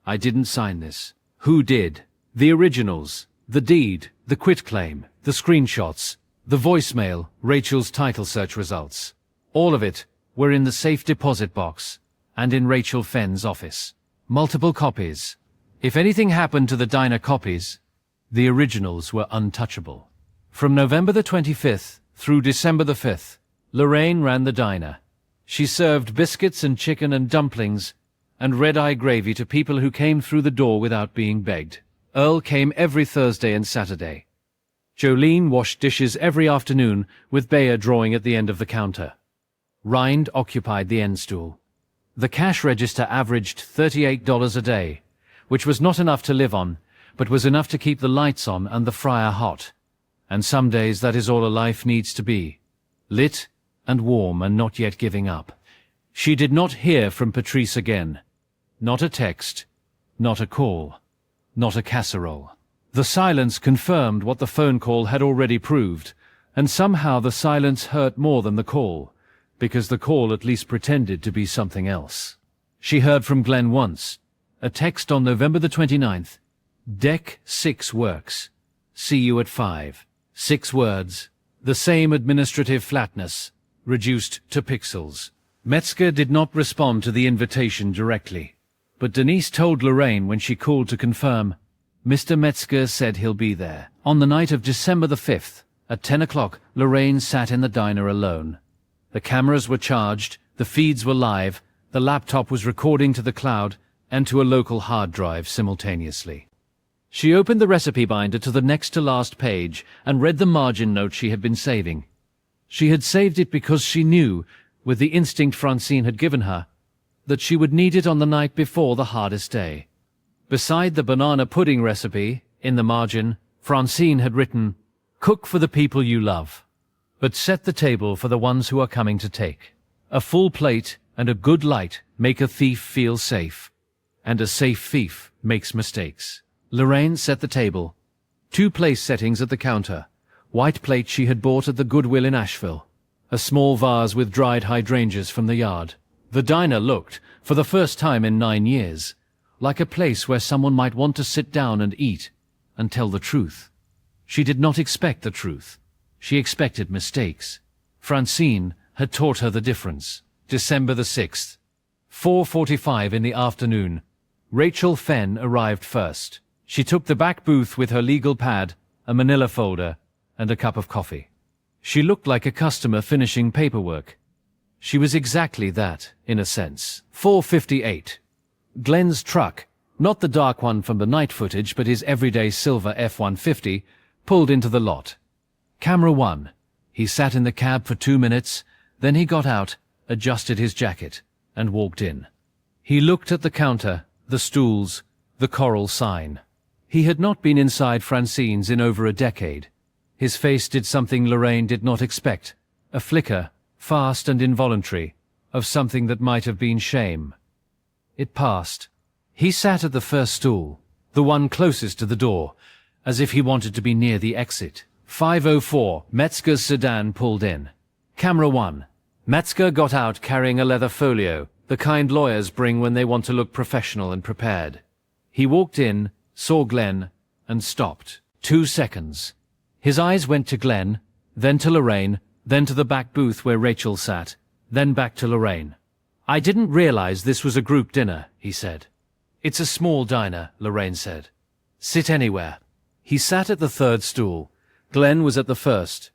"I didn't sign this. Who did? The originals, the deed, the quitclaim, the screenshots, the voicemail, Rachel's title search results. All of it were in the safe deposit box and in Rachel Fenn's office. Multiple copies. If anything happened to the diner copies, the originals were untouchable." From November the 25th through December the 5th, Lorraine ran the diner. She served biscuits and chicken and dumplings and red-eye gravy to people who came through the door without being begged. Earl came every Thursday and Saturday. Jolene washed dishes every afternoon with Bayer drawing at the end of the counter. Rind occupied the end stool. The cash register averaged $38 a day, which was not enough to live on, but was enough to keep the lights on and the fryer hot. And some days that is all a life needs to be. Lit and warm and not yet giving up. She did not hear from Patrice again. Not a text, not a call, not a casserole. The silence confirmed what the phone call had already proved, and somehow the silence hurt more than the call, because the call at least pretended to be something else. She heard from Glenn once, a text on November the 29th, Deck 6 works. See you at 5. 6 words. The same administrative flatness, reduced to pixels. Metzger did not respond to the invitation directly, but Denise told Lorraine when she called to confirm, "Mr. Metzger said he'll be there." On the night of December the 5th, at 10 o'clock, Lorraine sat in the diner alone. The cameras were charged, the feeds were live, the laptop was recording to the cloud and to a local hard drive simultaneously. She opened the recipe binder to the next to last page and read the margin note she had been saving. She had saved it because she knew, with the instinct Francine had given her, that she would need it on the night before the hardest day. Beside the banana pudding recipe, in the margin, Francine had written, "Cook for the people you love, but set the table for the ones who are coming to take. A full plate and a good light make a thief feel safe, and a safe thief makes mistakes." Lorraine set the table. 2 place settings at the counter. White plate she had bought at the Goodwill in Asheville. A small vase with dried hydrangeas from the yard. The diner looked, for the first time in 9 years, like a place where someone might want to sit down and eat and tell the truth. She did not expect the truth. She expected mistakes. Francine had taught her the difference. December the 6th. 4:45 in the afternoon. Rachel Fenn arrived first. She took the back booth with her legal pad, a manila folder, and a cup of coffee. She looked like a customer finishing paperwork. She was exactly that, in a sense. 4:58. Glenn's truck, not the dark one from the night footage but his everyday silver F-150, pulled into the lot. Camera 1. He sat in the cab for 2 minutes, then he got out, adjusted his jacket, and walked in. He looked at the counter, the stools, the coral sign. He had not been inside Francine's in over a decade. His face did something Lorraine did not expect, a flicker, fast and involuntary, of something that might have been shame. It passed. He sat at the first stool, the one closest to the door, as if he wanted to be near the exit. 5:04, Metzger's sedan pulled in. Camera 1. Metzger got out carrying a leather folio, the kind lawyers bring when they want to look professional and prepared. He walked in, saw Glenn, and stopped. 2 seconds. His eyes went to Glenn, then to Lorraine, then to the back booth where Rachel sat, then back to Lorraine. "I didn't realize this was a group dinner," he said. "It's a small diner," Lorraine said. "Sit anywhere." He sat at the third stool. Glenn was at the first.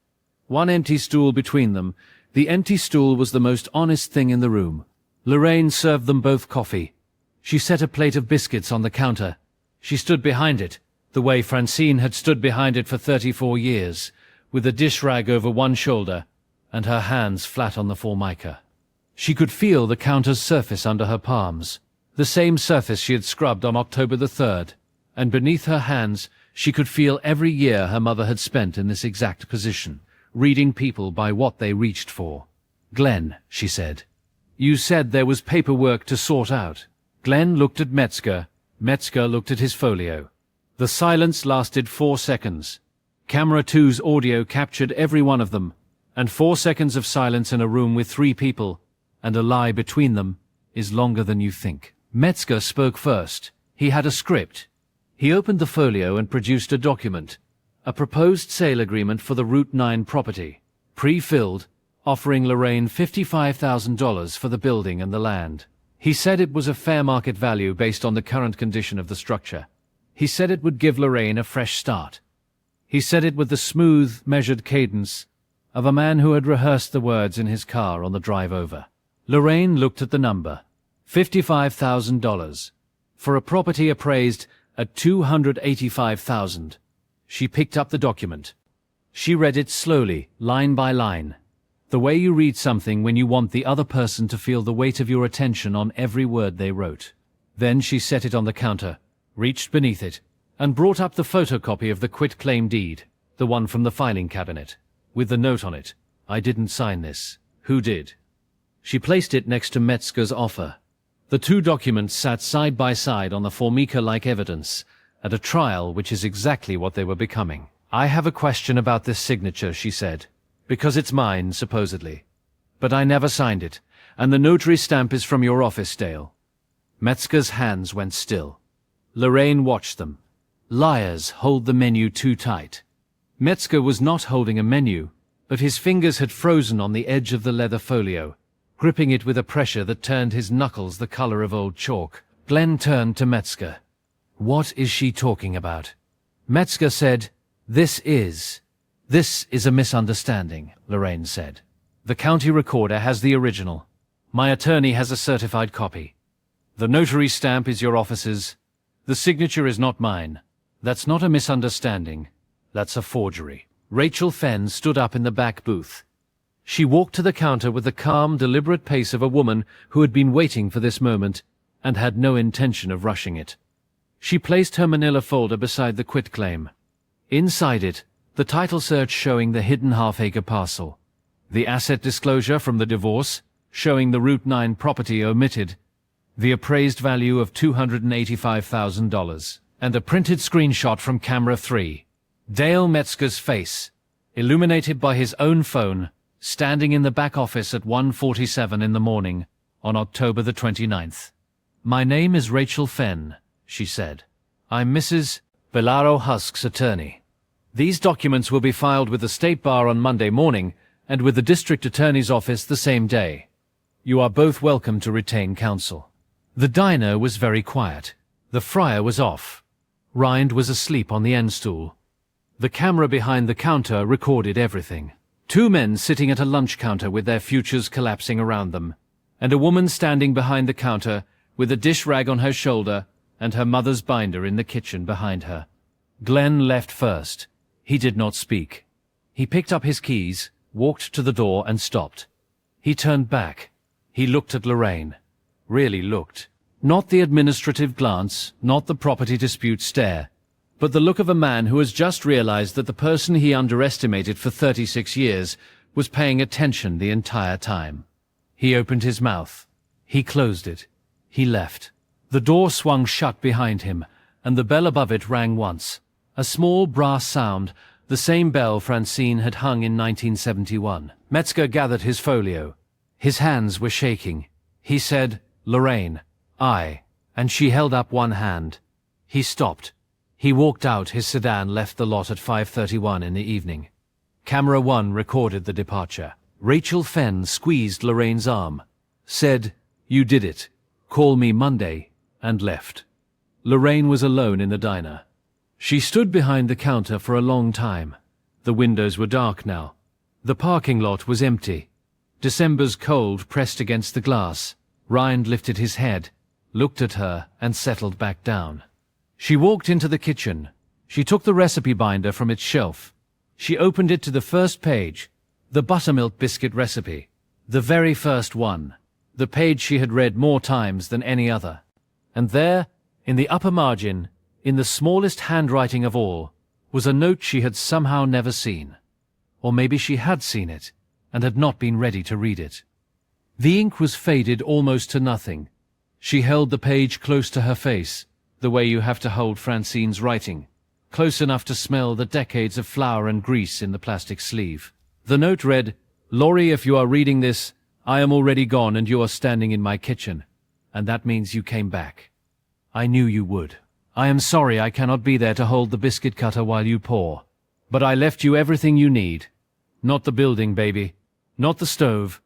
One empty stool between them. The empty stool was the most honest thing in the room. Lorraine served them both coffee. She set a plate of biscuits on the counter. She stood behind it, the way Francine had stood behind it for 34 years, with a dish rag over one shoulder and her hands flat on the formica. She could feel the counter's surface under her palms, the same surface she had scrubbed on October the 3rd, and beneath her hands she could feel every year her mother had spent in this exact position, reading people by what they reached for. "Glenn," she said, "you said there was paperwork to sort out." Glenn looked at Metzger. Metzger looked at his folio. The silence lasted 4 seconds. Camera 2's audio captured every one of them, and 4 seconds of silence in a room with 3 people, and a lie between them, is longer than you think. Metzger spoke first. He had a script. He opened the folio and produced a document, a proposed sale agreement for the Route 9 property, pre-filled, offering Lorraine $55,000 for the building and the land. He said it was a fair market value based on the current condition of the structure. He said it would give Lorraine a fresh start. He said it with the smooth, measured cadence of a man who had rehearsed the words in his car on the drive over. Lorraine looked at the number. $55,000. For a property appraised at $285,000. She picked up the document. She read it slowly, line by line. The way you read something when you want the other person to feel the weight of your attention on every word they wrote. Then she set it on the counter, reached beneath it, and brought up the photocopy of the quitclaim deed, the one from the filing cabinet, with the note on it, "I didn't sign this. Who did?" She placed it next to Metzger's offer. The 2 documents sat side by side on the formica-like evidence, at a trial which is exactly what they were becoming. "I have a question about this signature," she said. "Because it's mine, supposedly. But I never signed it, and the notary stamp is from your office, Dale." Metzger's hands went still. Lorraine watched them. Liars hold the menu too tight. Metzger was not holding a menu, but his fingers had frozen on the edge of the leather folio, gripping it with a pressure that turned his knuckles the color of old chalk. Glenn turned to Metzger. "What is she talking about?" Metzger said, This is a misunderstanding," Lorraine said. "The county recorder has the original. My attorney has a certified copy. The notary stamp is your office's. The signature is not mine. That's not a misunderstanding. That's a forgery." Rachel Fenn stood up in the back booth. She walked to the counter with the calm, deliberate pace of a woman who had been waiting for this moment and had no intention of rushing it. She placed her manila folder beside the quitclaim. Inside it, the title search showing the hidden half-acre parcel, the asset disclosure from the divorce showing the Route 9 property omitted, the appraised value of $285,000, and a printed screenshot from camera 3. Dale Metzger's face, illuminated by his own phone, standing in the back office at 1:47 in the morning on October the 29th. "My name is Rachel Fenn," she said. "I'm Mrs. Bellaro Husk's attorney. These documents will be filed with the State Bar on Monday morning and with the District Attorney's office the same day. You are both welcome to retain counsel." The diner was very quiet. The fryer was off. Rind was asleep on the end stool. The camera behind the counter recorded everything. Two men sitting at a lunch counter with their futures collapsing around them, and a woman standing behind the counter with a dish rag on her shoulder and her mother's binder in the kitchen behind her. Glenn left first. He did not speak. He picked up his keys, walked to the door and stopped. He turned back. He looked at Lorraine. Really looked. Not the administrative glance, not the property dispute stare, but the look of a man who has just realized that the person he underestimated for 36 years was paying attention the entire time. He opened his mouth. He closed it. He left. The door swung shut behind him, and the bell above it rang once. A small brass sound, the same bell Francine had hung in 1971. Metzger gathered his folio. His hands were shaking. He said, "Lorraine, I," and she held up one hand. He stopped. He walked out. His sedan left the lot at 5:31 in the evening. Camera 1 recorded the departure. Rachel Fenn squeezed Lorraine's arm, said, "You did it. Call me Monday," and left. Lorraine was alone in the diner. She stood behind the counter for a long time. The windows were dark now. The parking lot was empty. December's cold pressed against the glass. Rind lifted his head, looked at her, and settled back down. She walked into the kitchen. She took the recipe binder from its shelf. She opened it to the first page, the buttermilk biscuit recipe, the very first one, the page she had read more times than any other. And there, in the upper margin, in the smallest handwriting of all, was a note she had somehow never seen. Or maybe she had seen it, and had not been ready to read it. The ink was faded almost to nothing. She held the page close to her face, the way you have to hold Francine's writing, close enough to smell the decades of flour and grease in the plastic sleeve. The note read, "Laurie, if you are reading this, I am already gone and you are standing in my kitchen, and that means you came back. I knew you would. I am sorry I cannot be there to hold the biscuit cutter while you pour, but I left you everything you need. Not the building, baby. Not the stove.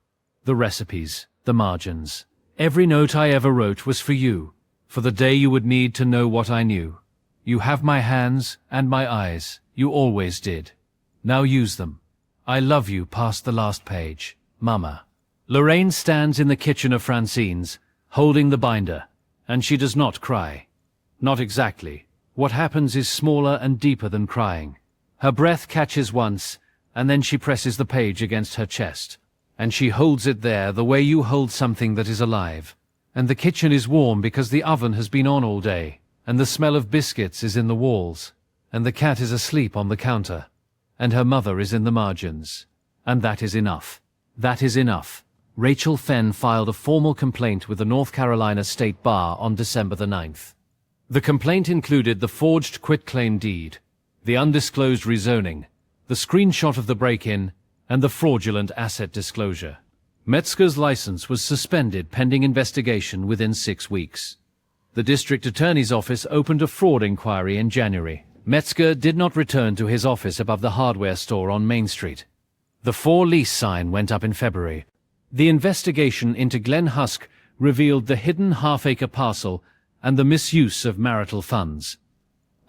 The recipes, the margins. Every note I ever wrote was for you, for the day you would need to know what I knew. You have my hands and my eyes. You always did. Now use them. I love you past the last page. Mama." Lorraine stands in the kitchen of Francine's, holding the binder, and she does not cry. Not exactly. What happens is smaller and deeper than crying. Her breath catches once, and then she presses the page against her chest, and she holds it there the way you hold something that is alive. And the kitchen is warm because the oven has been on all day, and the smell of biscuits is in the walls, and the cat is asleep on the counter, and her mother is in the margins. And that is enough. That is enough. Rachel Fenn filed a formal complaint with the North Carolina State Bar on December the 9th. The complaint included the forged quitclaim deed, the undisclosed rezoning, the screenshot of the break-in, and the fraudulent asset disclosure. Metzger's license was suspended pending investigation within 6 weeks. the district attorney's office opened a fraud inquiry in January. Metzger did not return to his office above the hardware store on Main Street. The for lease sign went up in February. The investigation into Glenn Husk revealed the hidden half-acre parcel and the misuse of marital funds.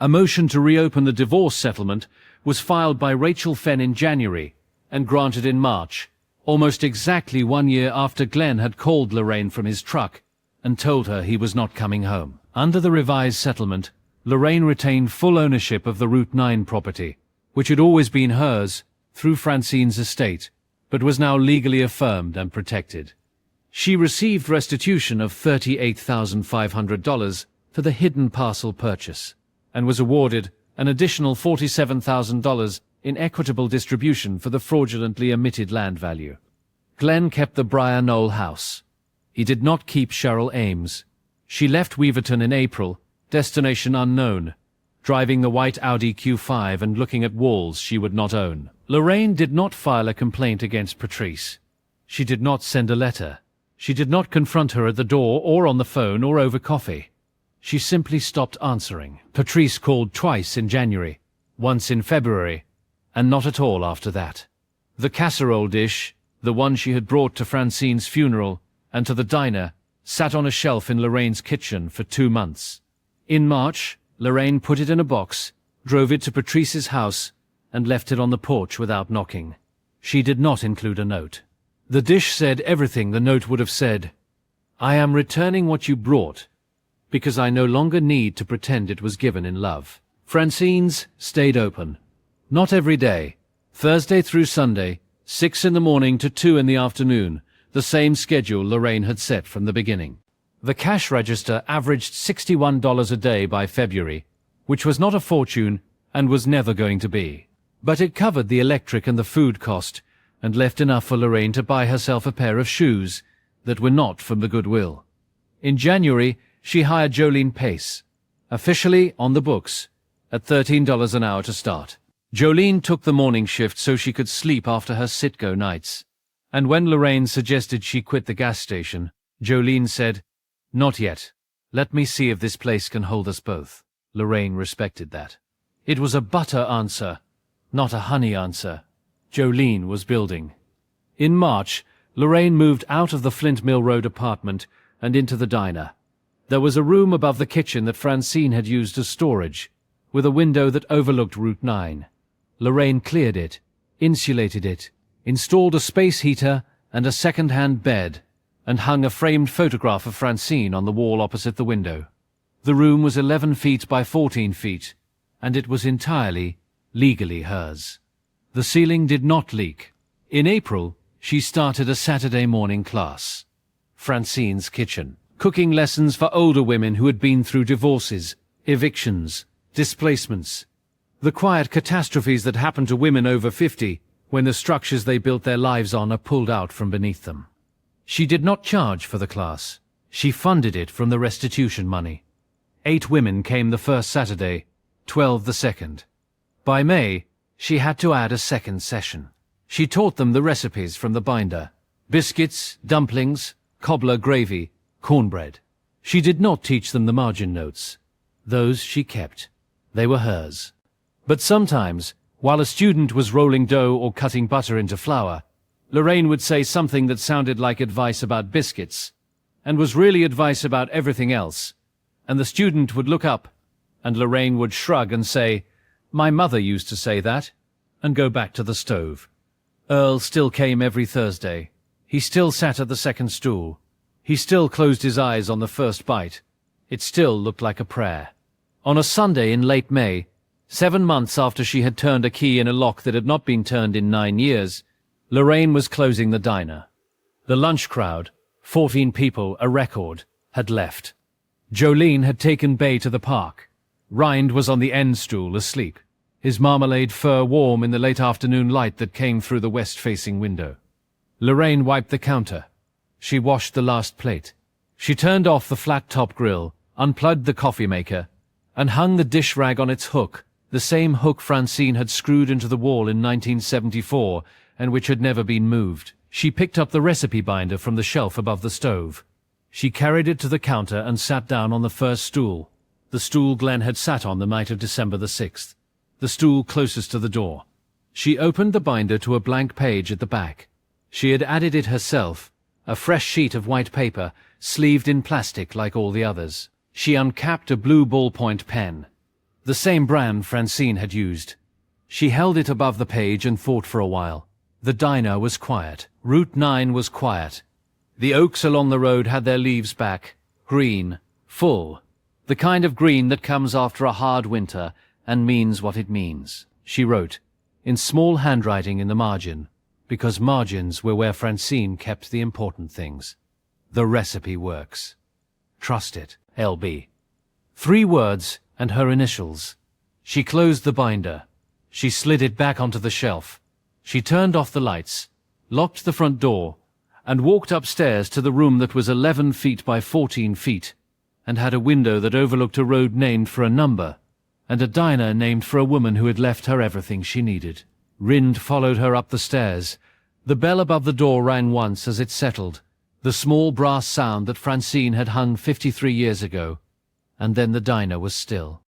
A motion to reopen the divorce settlement was filed by Rachel Fenn in January and granted in March, almost exactly 1 year after Glenn had called Lorraine from his truck and told her he was not coming home. Under the revised settlement, Lorraine retained full ownership of the Route 9 property, which had always been hers through Francine's estate, but was now legally affirmed and protected. She received restitution of $38,500 for the hidden parcel purchase, and was awarded an additional $47,000 in equitable distribution for the fraudulently omitted land value. Glenn kept the Briar Knoll house. He did not keep Cheryl Ames. She left Weaverton in April, destination unknown, driving the white Audi Q5 and looking at walls she would not own. Lorraine did not file a complaint against Patrice. She did not send a letter. She did not confront her at the door or on the phone or over coffee. She simply stopped answering. Patrice called twice in January, once in February, and not at all after that. The casserole dish, the one she had brought to Francine's funeral and to the diner, sat on a shelf in Lorraine's kitchen for 2 months. In March, Lorraine put it in a box, drove it to Patrice's house, and left it on the porch without knocking. She did not include a note. The dish said everything the note would have said. I am returning what you brought, because I no longer need to pretend it was given in love. Francine's stayed open. Not every day. Thursday through Sunday, 6 in the morning to 2 in the afternoon, the same schedule Lorraine had set from the beginning. The cash register averaged $61 a day by February, which was not a fortune and was never going to be. But it covered the electric and the food cost, and left enough for Lorraine to buy herself a pair of shoes that were not from the Goodwill. In January, she hired Jolene Pace, officially on the books, at $13 an hour to start. Jolene took the morning shift so she could sleep after her sit-go nights. And when Lorraine suggested she quit the gas station, Jolene said, Not yet. Let me see if this place can hold us both. Lorraine respected that. It was a butter answer, not a honey answer. Jolene was building. In March, Lorraine moved out of the Flint Mill Road apartment and into the diner. There was a room above the kitchen that Francine had used as storage, with a window that overlooked Route 9. Lorraine cleared it, insulated it, installed a space heater and a second-hand bed, and hung a framed photograph of Francine on the wall opposite the window. The room was 11 feet by 14 feet, and it was entirely, legally hers. The ceiling did not leak. In April, she started a Saturday morning class. Francine's kitchen. Cooking lessons for older women who had been through divorces, evictions, displacements. The quiet catastrophes that happen to women over 50 when the structures they built their lives on are pulled out from beneath them. She did not charge for the class. She funded it from the restitution money. 8 women came the first Saturday, 12 the second. By May, she had to add a second session. She taught them the recipes from the binder: biscuits, dumplings, cobbler gravy, cornbread. She did not teach them the margin notes. Those she kept. They were hers. But sometimes, while a student was rolling dough or cutting butter into flour, Lorraine would say something that sounded like advice about biscuits, and was really advice about everything else, and the student would look up, and Lorraine would shrug and say, "My mother used to say that," and go back to the stove. Earl still came every Thursday. He still sat at the second stool. He still closed his eyes on the first bite. It still looked like a prayer. On a Sunday in late May, 7 months after she had turned a key in a lock that had not been turned in 9 years, Lorraine was closing the diner. The lunch crowd, 14 people, a record, had left. Jolene had taken Bay to the park. Rind was on the end stool, asleep, his marmalade fur warm in the late afternoon light that came through the west-facing window. Lorraine wiped the counter. She washed the last plate. She turned off the flat-top grill, unplugged the coffee maker, and hung the dish rag on its hook, the same hook Francine had screwed into the wall in 1974 and which had never been moved. She picked up the recipe binder from the shelf above the stove. She carried it to the counter and sat down on the first stool, the stool Glenn had sat on the night of December the 6th, the stool closest to the door. She opened the binder to a blank page at the back. She had added it herself, a fresh sheet of white paper, sleeved in plastic like all the others. She uncapped a blue ballpoint pen, the same brand Francine had used. She held it above the page and thought for a while. The diner was quiet. Route 9 was quiet. The oaks along the road had their leaves back, green, full, the kind of green that comes after a hard winter and means what it means. She wrote, in small handwriting in the margin, because margins were where Francine kept the important things. The recipe works. Trust it, LB. 3 words and her initials. She closed the binder. She slid it back onto the shelf. She turned off the lights, locked the front door, and walked upstairs to the room that was 11 feet by 14 feet, and had a window that overlooked a road named for a number, and a diner named for a woman who had left her everything she needed. Rind followed her up the stairs. The bell above the door rang once as it settled, the small brass sound that Francine had hung 53 years ago, and then the diner was still.